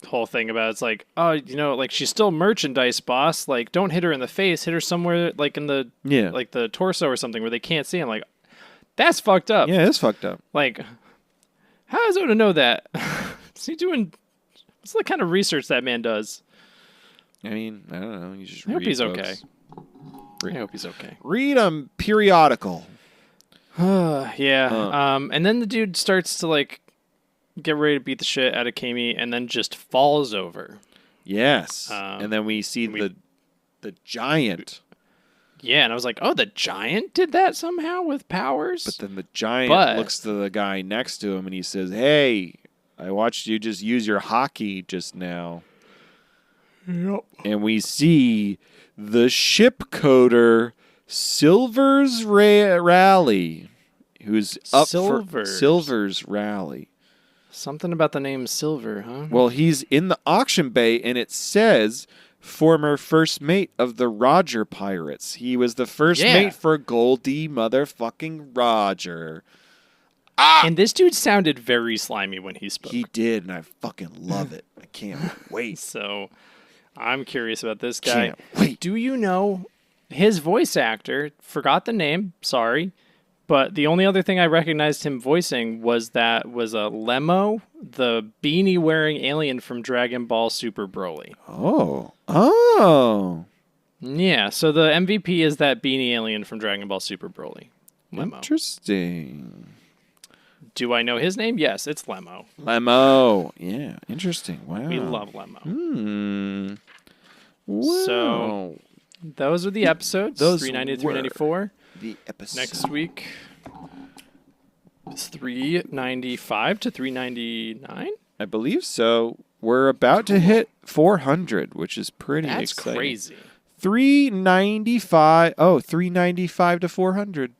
whole thing about it's like, oh, you know, like she's still merchandise, boss. Like, don't hit her in the face. Hit her somewhere like in the like the torso or something where they can't see. I'm like, that's fucked up. Yeah, it's fucked up. Like, how is Oda know that? Is he doing? What's the kind of research that man does? I mean, I don't know. You just I hope read he's books. okay. I hope he's okay. Read a periodical. Yeah. And then the dude starts to like get ready to beat the shit out of Kami, and then just falls over. Yes. And then we see the giant. Yeah, and I was like, oh, the giant did that somehow with powers? But then the giant looks to the guy next to him and he says, hey, I watched you just use your hockey just now. Yep. And we see the ship coder Silver's Rally, who's up for Silver's Rally. Something about the name Silver, huh? Well, he's in the auction bay, and it says former first mate of the Roger Pirates. He was the first mate for Goldie motherfucking Roger. And this dude sounded very slimy when he spoke. He did, and I fucking love it. I can't wait. So I'm curious about this guy. Can't wait. Do you know his voice actor? Forgot the name. Sorry. But the only other thing I recognized him voicing was a Lemo, the beanie-wearing alien from Dragon Ball Super Broly. Oh. Yeah, so the MVP is that beanie alien from Dragon Ball Super Broly. Lemo. Interesting. Do I know his name? Yes, it's Lemo. Lemo. Yeah, interesting. Wow. We love Lemo. Wow. So those are the episodes. Those 390 to were 394. the episode. Next week, 395 to 399. I believe so. We're about to hit 400, which is pretty That's exciting. crazy. 395. Oh, 395 to 400.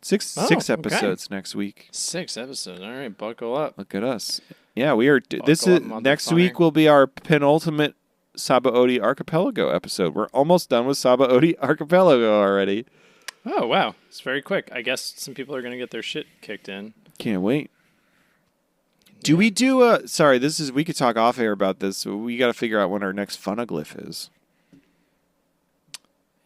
Six okay. episodes next week. 6 episodes. All right, buckle up. Look at us. Yeah, we are. This is up, next motherfucker. week will be our penultimate Sabaody Archipelago episode. We're almost done with Sabaody Archipelago already. Oh, wow. It's very quick. I guess some people are going to get their shit kicked in. Can't wait. Do we do a... Sorry, we could talk off air about this. We got to figure out when our next funaglyph is.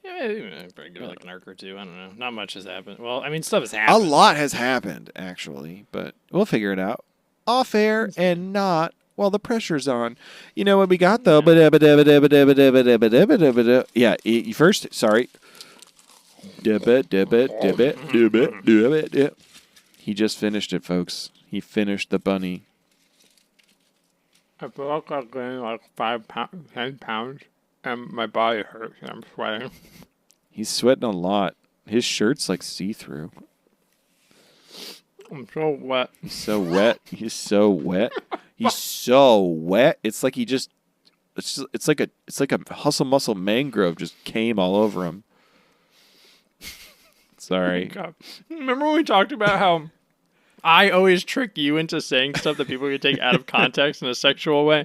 Yeah, probably give it like an arc or two. I don't know. Not much has happened. Well, I mean, stuff has happened. A lot has happened, actually, but we'll figure it out. Off air and not while the pressure's on. You know what we got, though? Yeah, first, sorry. He just finished it, folks. He finished the bunny. I feel like I've gained like 10 pounds, and my body hurts, and I'm sweating. He's sweating a lot. His shirt's like see-through. I'm so wet. He's so wet. He's so wet. He's so wet. It's like it's like a hustle muscle mangrove just came all over him. Sorry. God. Remember when we talked about how I always trick you into saying stuff that people can take out of context in a sexual way?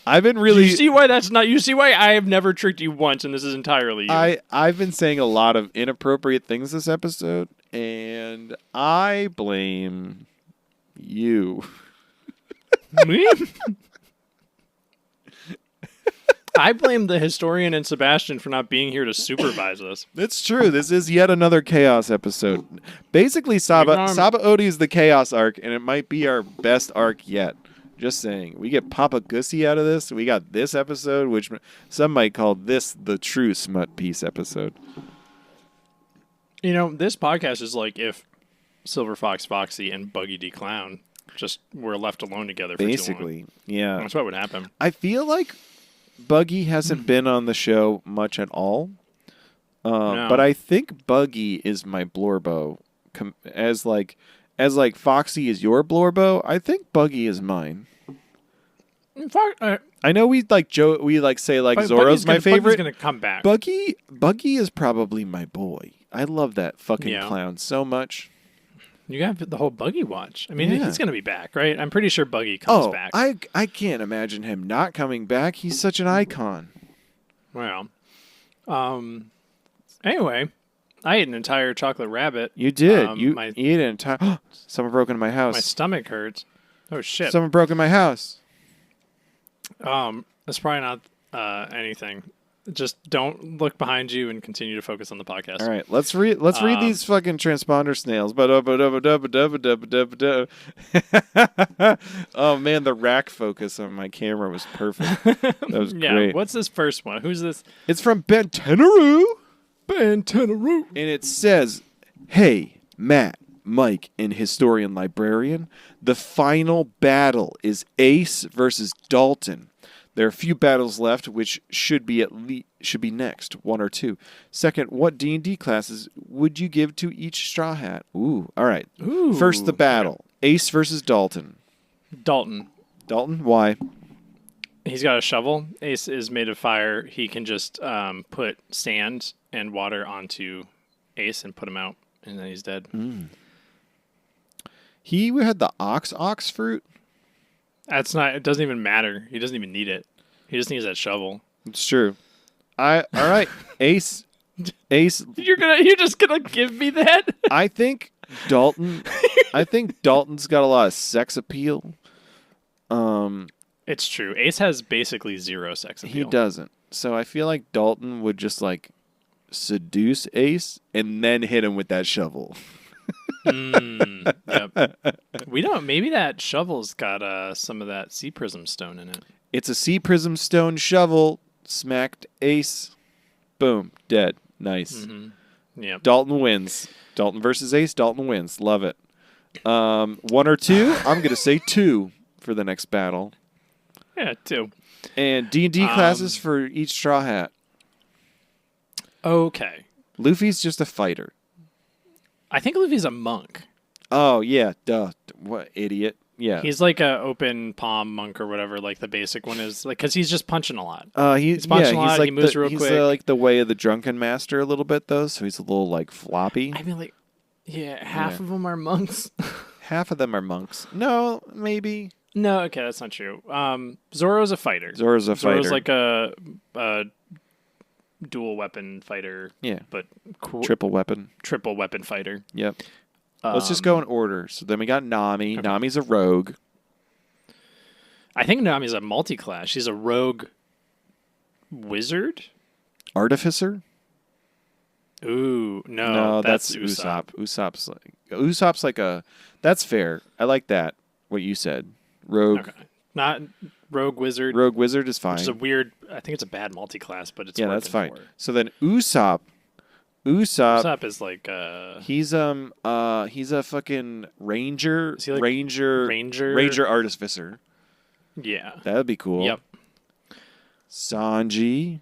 I've been really... You see why that's not... You see why I have never tricked you once, and this is entirely you. I've been saying a lot of inappropriate things this episode, and I blame you. Me? I blame the historian and Sebastian for not being here to supervise us. That's true. This is yet another chaos episode. Basically, Sabaody is the chaos arc, and it might be our best arc yet. Just saying. We get Papa Gussie out of this. We got this episode, which some might call this the true smut piece episode. You know, this podcast is like if Silver Fox Foxy and Buggy D Clown just were left alone together for Basically, too long. yeah. That's what would happen. I feel like Buggy hasn't been on the show much at all. No. But I think Buggy is my Blorbo. As Foxy is your Blorbo, I think Buggy is mine. In fact, I know we say Zorro's my favorite. Buggy's gonna come back. Buggy is probably my boy. I love that fucking clown so much. You got the whole Buggy watch. I mean, Yeah. he's gonna be back, right? I'm pretty sure Buggy comes back. I can't imagine him not coming back. He's such an icon. Well, anyway, I ate an entire chocolate rabbit. You did. You my ate an entire... Someone broke into my house. my stomach hurts. Oh shit. Someone broke in my house. That's probably not anything. Just don't look behind you and continue to focus on the podcast. All right, let's read these fucking transponder snails. Oh man, the rack focus on my camera was perfect. That was great. What's this first one? Who's this? It's from Ben Tenaru. Bantanaroo. And it says, "Hey, Matt, Mike, and historian librarian, the final battle is Ace versus Dalton. There are a few battles left, which should be next, 1 or 2. Second, what D&D classes would you give to each straw hat?" Ooh, all right. Ooh. First, the battle. Ace versus Dalton. Dalton. Dalton, why? He's got a shovel. Ace is made of fire. He can just put sand and water onto Ace and put him out, and then he's dead. He had the ox fruit. That's not. It doesn't even matter. He doesn't even need it. He just needs that shovel. It's true. All right. Ace. You're just gonna give me that? I think Dalton's got a lot of sex appeal. It's true. Ace has basically zero sex appeal. He doesn't. So I feel like Dalton would just seduce Ace and then hit him with that shovel. Yep. We don't. Maybe that shovel's got some of that sea prism stone in it. It's a sea prism stone shovel. Smacked Ace. Boom. Dead. Nice. Yeah. Dalton wins. Dalton versus Ace. Dalton wins. Love it. 1 or 2? I'm going to say 2 for the next battle. Yeah, 2. And D&D classes for each Straw Hat. Okay. Luffy's just a fighter. I think Luffy's a monk. Oh, yeah. Duh. What idiot. Yeah. He's like a open palm monk or whatever, like the basic one is, like, because he's just punching a lot. He's punching a lot, like he moves real quick. He's like the way of the drunken master a little bit, though, so he's a little, like, floppy. I mean, like, yeah, half of them are monks. Half of them are monks. No, maybe. No, okay, that's not true. Zoro's a fighter. Zoro's like a dual weapon fighter. Yeah. But triple weapon fighter. Yep. Let's just go in order. So then we got Nami. Okay. Nami's a rogue. I think Nami's a multi-class. She's a rogue wizard? Artificer? Ooh, no, that's Usopp. Usopp's like a... That's fair. I like that, what you said. Rogue. Okay. Not rogue wizard. Rogue wizard is fine. Which is a weird... I think it's a bad multi-class, but it's that's fine. So then Usopp is like he's a fucking ranger. Is he like ranger artificer. Yeah. That would be cool. Yep. Sanji,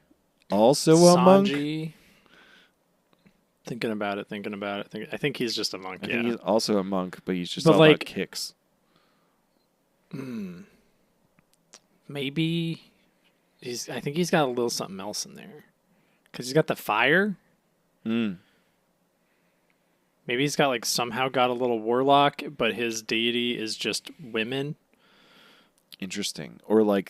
also a monk. Thinking about it. I think he's just a monk. I think he's also a monk, but he's just all about kicks. Maybe I think he's got a little something else in there, because he's got the fire. Maybe he's got somehow got a little warlock, but his deity is just women. Interesting. Or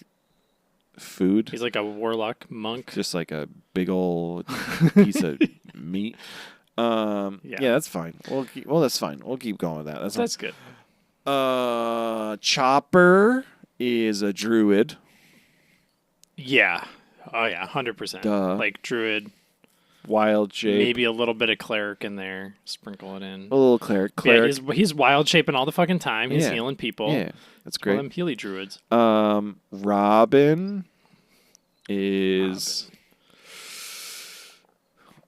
food. He's like a warlock monk. Just like a big old piece of meat. Yeah, that's fine. That's fine. We'll keep going with that. That's good. Chopper is a druid. Yeah. Oh yeah, 100%. Like druid. Wild shape. Maybe a little bit of cleric in there. Sprinkle it in. A little cleric. Yeah, he's wild shaping all the fucking time. He's healing people. Yeah, that's great. Call them healy druids. Robin is...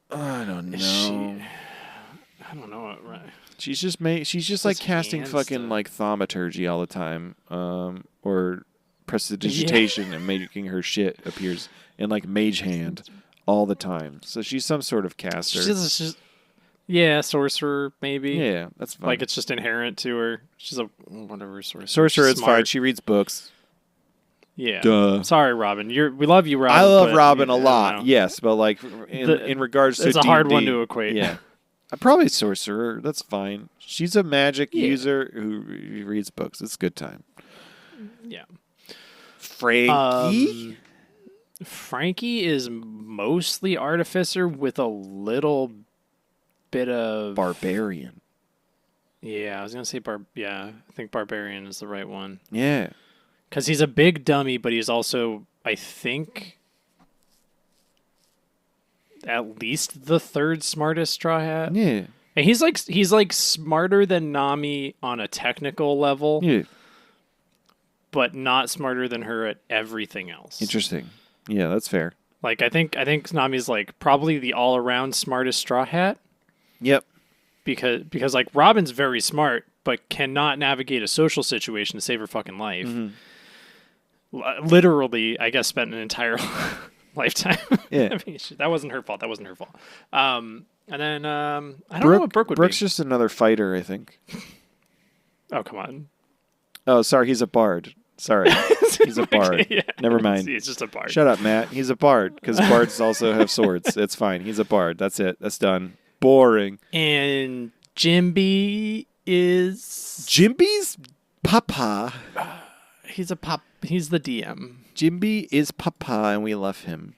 I don't know. I don't know. Right. She's just casting fucking thaumaturgy all the time. Or prestidigitation and making her shit appears in mage hand all the time. So she's some sort of caster. She's sorcerer maybe. Yeah, that's fine. It's just inherent to her. She's a whatever sorcerer. Sorcerer is fine. She reads books. Yeah. Duh. Sorry, Robin. We love you, Robin. I love Robin a lot. Yes, but in regards to it's a hard one to equate. Yeah. Probably sorcerer. That's fine. She's a magic user who reads books. It's a good time. Yeah. Frankie? Frankie is mostly artificer with a little bit of... Barbarian. Yeah, I was going to say I think barbarian is the right one. Yeah. Because he's a big dummy, but he's also, I think, at least the third smartest Straw Hat. Yeah. And he's smarter than Nami on a technical level. Yeah. But not smarter than her at everything else. Interesting. Yeah, that's fair. I think Nami's probably the all around smartest Straw Hat. Yep. Because Robin's very smart, but cannot navigate a social situation to save her fucking life. Mm-hmm. Literally, I guess, spent an entire lifetime. Yeah. I mean, that wasn't her fault. And then I don't know what Brooke would be. Brooke's just another fighter, I think. Oh, come on. Oh, sorry, he's a bard. Sorry. He's a bard. Okay, yeah. Never mind. He's just a bard. Shut up, Matt. He's a bard, because bards also have swords. It's fine. He's a bard. That's it. That's done. Boring. And Jimby is... Jimby's Papa. He's a pop. He's the DM. Jimby is Papa, and we love him.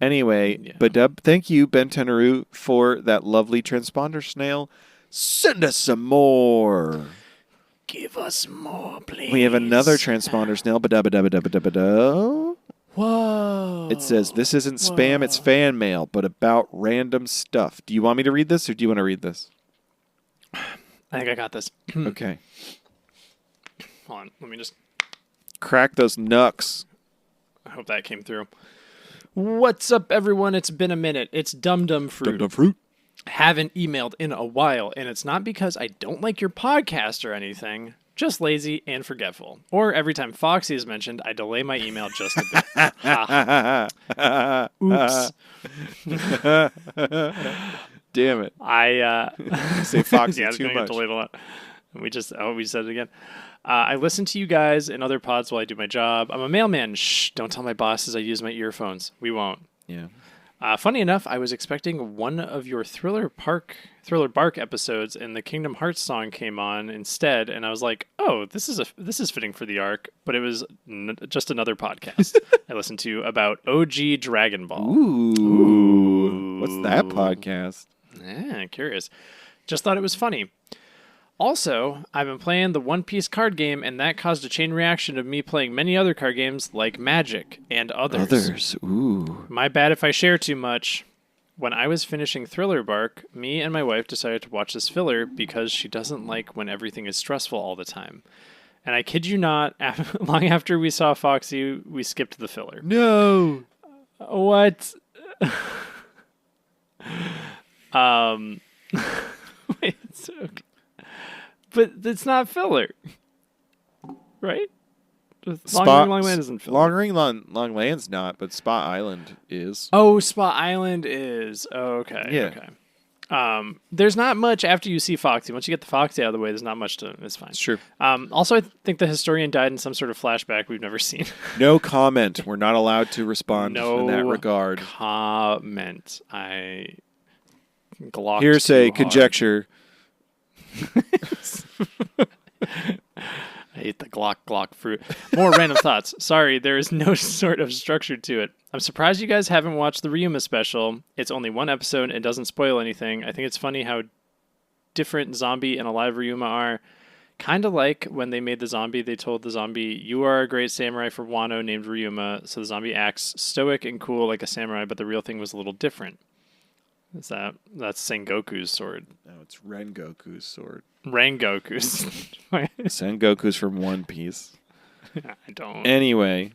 Anyway, but thank you, Ben Tenaru, for that lovely transponder snail. Send us some more. Give us more, please. We have another transponder snail. Ba-da-ba-da-ba-da-ba-da. Whoa. It says, this isn't spam, it's fan mail, but about random stuff. Do you want me to read this, or do you want to read this? I think I got this. Okay. Hold on. Let me just... Crack those knucks. I hope that came through. What's up, everyone? It's been a minute. It's Dum Dum Fruit. Dum Dum Fruit. Haven't emailed in a while, and it's not because I don't like your podcast or anything. Just lazy and forgetful. Or every time Foxy is mentioned, I delay my email just a bit. Oops. Damn it. I say Foxy yeah, I was too gonna get much. delayed a lot. We said it again. I listen to you guys and other pods while I do my job. I'm a mailman. Shh, don't tell my bosses I use my earphones. We won't. Yeah. Funny enough, I was expecting one of your Thriller Bark episodes, and the Kingdom Hearts song came on instead, and I was like, "Oh, this is fitting for the arc." But it was just another podcast I listened to about OG Dragon Ball. Ooh. What's that podcast? Yeah, curious. Just thought it was funny. Also, I've been playing the One Piece card game, and that caused a chain reaction of me playing many other card games like Magic and others. Ooh. My bad if I share too much. When I was finishing Thriller Bark, me and my wife decided to watch this filler because she doesn't like when everything is stressful all the time. And I kid you not, long after we saw Foxy, we skipped the filler. No. What? Wait, it's okay. But it's not filler, right? Long Land isn't filler. Long Land's not, but Spot Island is. Oh, Spot Island is. Oh, okay. Yeah. Okay. There's not much after you see Foxy. Once you get the Foxy out of the way, there's not much to. It's fine. It's true. Also, I think the historian died in some sort of flashback we've never seen. No comment. We're not allowed to respond No in that regard. Comment. I glocked Hearsay, too hard. conjecture. I hate the glock fruit. More random thoughts. Sorry, there is no sort of structure to it. I'm surprised you guys haven't watched the Ryuma special. It's only one episode and doesn't spoil anything. I think it's funny how different zombie and alive Ryuma are. Kind of like when they made the zombie, they told the zombie, "You are a great samurai for Wano named Ryuma." So the zombie acts stoic and cool like a samurai, but the real thing was a little different. That's Sengoku's sword. No, it's Rengoku's sword. Rengoku's. Sengoku's from One Piece. I don't. Anyway.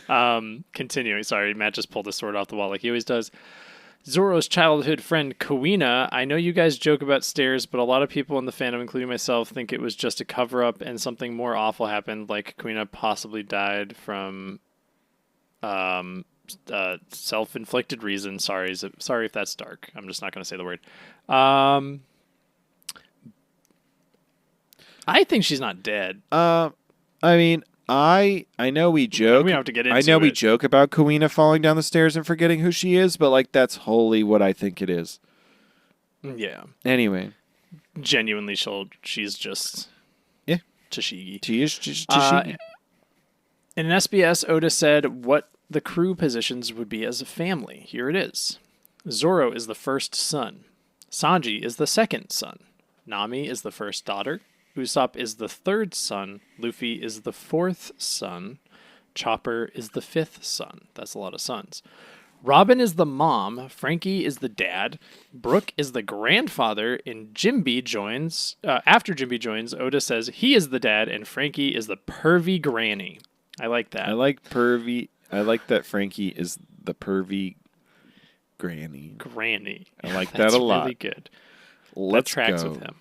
Continuing. Sorry, Matt just pulled his sword off the wall like he always does. Zoro's childhood friend, Kawina. I know you guys joke about stairs, but a lot of people in the fandom, including myself, think it was just a cover-up and something more awful happened, like Kawina possibly died from self-inflicted reasons. Sorry if that's dark. I'm just not going to say the word. I think she's not dead. I mean, I know we joke. We don't have to get into I know we it. joke about Kawina falling down the stairs and forgetting who she is, but like that's wholly what I think it is. Yeah. Anyway, Genuinely, she's just Tashigi. she is Tashigi. In an SBS, Oda said what the crew positions would be as a family. Here it is. Zoro is the first son. Sanji is the second son. Nami is the first daughter. Usopp is the third son. Luffy is the fourth son. Chopper is the fifth son. That's a lot of sons. Robin is the mom. Frankie is the dad. Brook is the grandfather. And Jimby joins. After Jimby joins, Oda says he is the dad and Frankie is the pervy granny. I like that. I like pervy. I like that Frankie is the pervy granny. Granny. I like That's that a lot. Really good. Let's that tracks go. with him.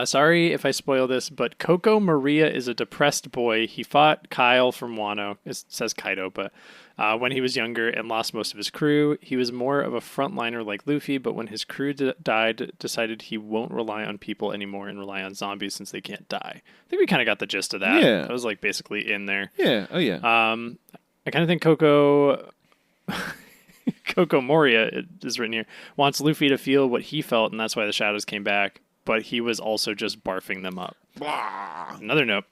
Sorry if I spoil this, but Coco Maria is a depressed boy. He fought Kyle from Wano. It says Kaido, but when he was younger and lost most of his crew. He was more of a frontliner like Luffy, but when his crew died, decided he won't rely on people anymore and rely on zombies since they can't die. I think we kind of got the gist of that. Yeah. That was like basically in there. Yeah. Oh yeah. I kind of think Coco Moria is written here, wants Luffy to feel what he felt, and that's why the shadows came back. But he was also just barfing them up. Another note.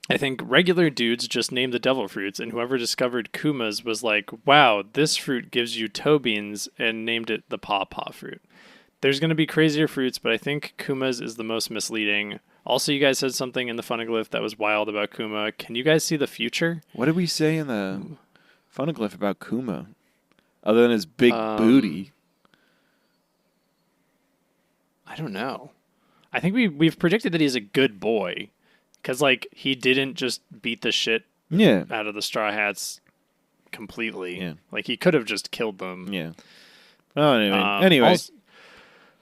I think regular dudes just named the devil fruits, and whoever discovered Kuma's was like, wow, this fruit gives you toe beans, and named it the pawpaw fruit. There's going to be crazier fruits, but I think Kuma's is the most misleading. Also, you guys said something in the phonoglyph that was wild about Kuma. Can you guys see the future? What did we say in the phonoglyph about Kuma? Other than his big booty. I don't know. I think we've predicted that he's a good boy. Because, like, he didn't just beat the shit out of the Straw Hats completely. Yeah. Like, he could have just killed them. Yeah. Oh, anyway.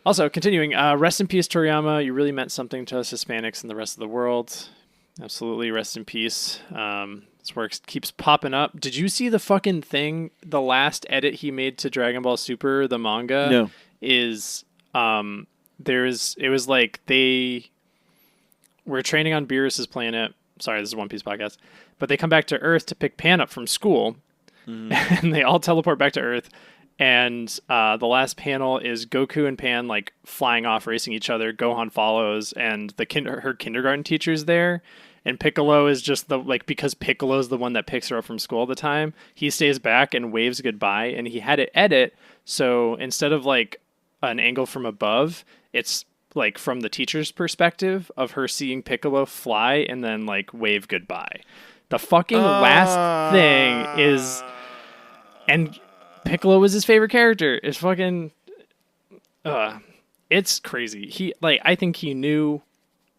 Also, continuing, rest in peace, Toriyama. You really meant something to us Hispanics and the rest of the world. Absolutely, rest in peace. This work keeps popping up. Did you see the fucking thing? The last edit he made to Dragon Ball Super, the manga, No. is it was like they were training on Beerus's planet. Sorry, this is a One Piece podcast. But they come back to Earth to pick Pan up from school, and they all teleport back to Earth. And the last panel is Goku and Pan like flying off, racing each other. Gohan follows, and her kindergarten teacher's there. And Piccolo is just because Piccolo's the one that picks her up from school all the time, he stays back and waves goodbye. And he had it edit, so instead of like an angle from above, it's like from the teacher's perspective of her seeing Piccolo fly and then like wave goodbye. The fucking last thing is, and Piccolo was his favorite character. It's fucking, it's crazy. I think he knew,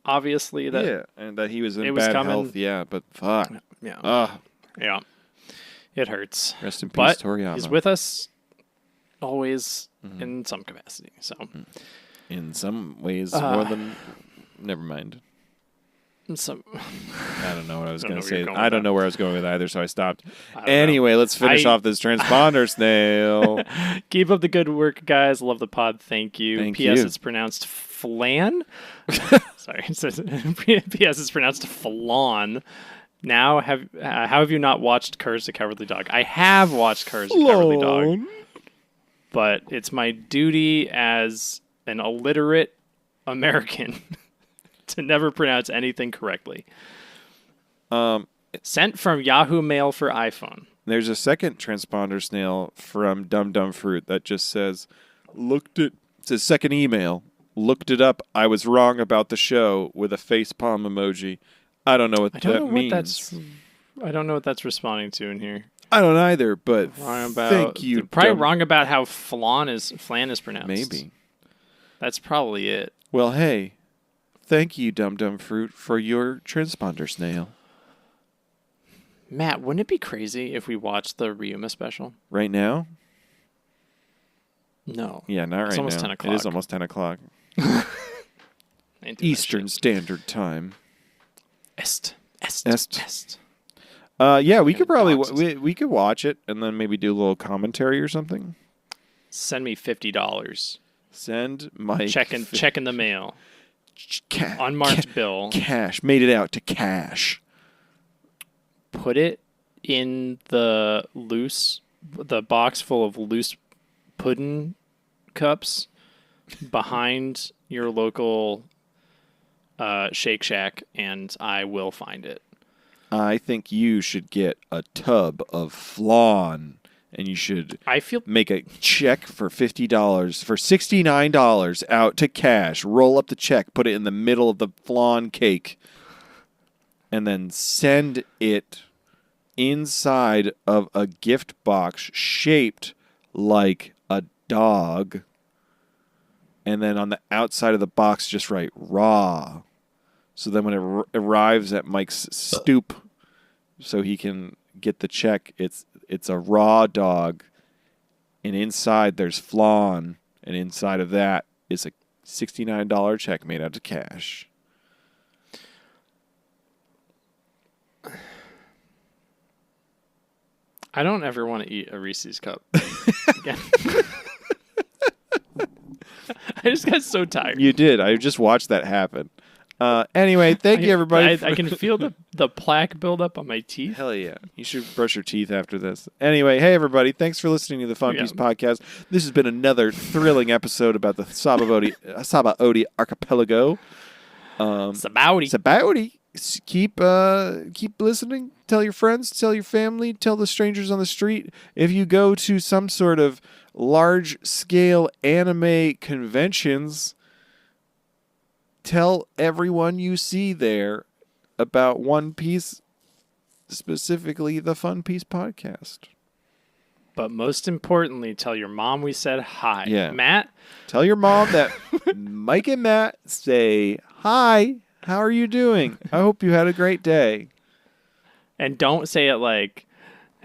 obviously, that and that he was in bad health. Yeah, but fuck. Yeah. Yeah. It hurts. Rest in peace, but Toriyama. He's with us always in some capacity. So, in some ways, more than. Never mind. I don't know what I was going to say. I don't know where I was going with either, so I stopped. Anyway, let's finish off this transponder snail. Keep up the good work, guys. Love the pod. Thank you. Thank P.S. you. It's pronounced flan. Sorry. It says, P.S. It's pronounced flan. Now, how have you not watched Courage the Cowardly Dog? I have watched Courage the Cowardly Dog. But it's my duty as an illiterate American to never pronounce anything correctly. Sent from Yahoo Mail for iPhone. There's a second transponder snail from Dum Dum Fruit that just says, it's his second email. Looked it up. I was wrong about the show with a facepalm emoji. I don't know what that means. I don't know what that's responding to in here. I don't either, but thank you. Probably wrong about how flan is pronounced. Maybe. That's probably it. Well, hey. Thank you, Dum Dum Fruit, for your transponder snail. Matt, wouldn't it be crazy if we watched the Ryuma special? Right now? No. Yeah, not right now. It's almost 10 o'clock. It is almost 10 o'clock. Eastern Standard Time. Est. Yeah, we could probably we could watch it and then maybe do a little commentary or something. Send me $50. Send Mike check in the mail. Unmarked bill. Cash. Made it out to cash. Put it in the box full of loose pudding cups behind your local Shake Shack, and I will find it. I think you should get a tub of flan. And you should make a check for $50, for $69 out to cash. Roll up the check, put it in the middle of the flan cake, and then send it inside of a gift box shaped like a dog. And then on the outside of the box, just write raw. So then when it arrives at Mike's stoop, so he can get the check, it's a raw dog, and inside there's flan, and inside of that is a $69 check made out of cash. I don't ever want to eat a Reese's cup again. I just got so tired. You did. I just watched that happen. Anyway, thank you, everybody. I can feel the plaque build up on my teeth. Hell yeah. You should brush your teeth after this. Anyway, hey, everybody. Thanks for listening to the Fun Piece Podcast. This has been another thrilling episode about the Sabaody Archipelago. Sabaody. Keep listening. Tell your friends. Tell your family. Tell the strangers on the street. If you go to some sort of large-scale anime conventions, tell everyone you see there about One Piece, specifically the Fun Piece Podcast. But most importantly, tell your mom we said hi. Yeah. Matt? Tell your mom that Mike and Matt say, hi, how are you doing? I hope you had a great day. And don't say it like,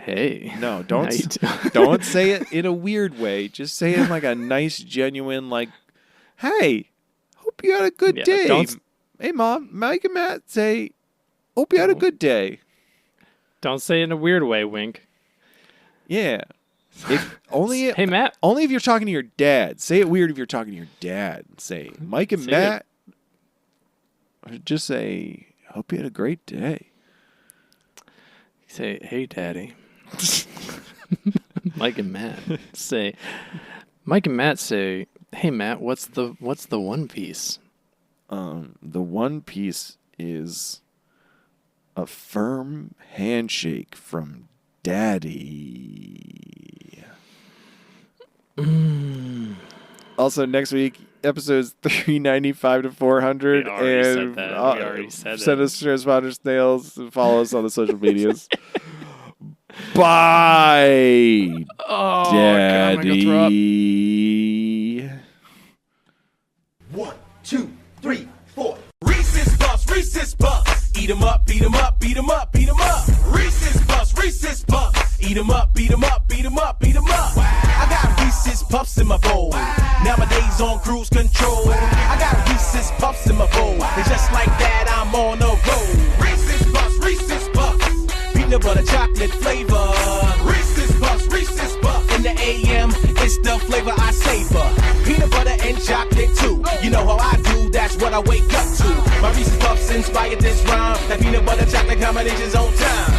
Hey. No, How you don't say it in a weird way. Just say it in like a nice, genuine, like, hey, hope you had a good day. Hey, Mom, Mike and Matt say, hope you had a good day. Don't say it in a weird way, wink. Yeah. Hey, Matt. Only if you're talking to your dad. Say it weird if you're talking to your dad. Say, Mike and Matt. Or just say, hope you had a great day. Say, hey, Daddy. Mike and Matt say, hey, Matt, what's the One Piece? The One Piece is a firm handshake from Daddy. Also, next week, episodes 395 to 400. We already said that. Send us transponder snails and follow us on the social medias. Bye, Daddy. 1, 2, 3, 4. Reese's Puffs. Eat 'em up, beat 'em up, beat 'em up, beat 'em up. Reese's Puffs. Eat 'em up, beat 'em up, beat 'em up, beat 'em up. Wow. I got Reese's Puffs in my bowl. Wow. Nowadays on cruise control. Wow. I got Reese's Puffs in my bowl. And just like that, I'm on a roll. Reese's Puffs. Peanut butter chocolate flavor. Reese's Puffs. In the AM, it's the flavor I savor. Peanut butter and chocolate too. You know how I do, that's what I wake up to. My Reese's Puffs inspired this rhyme. That peanut butter chocolate combination's on time.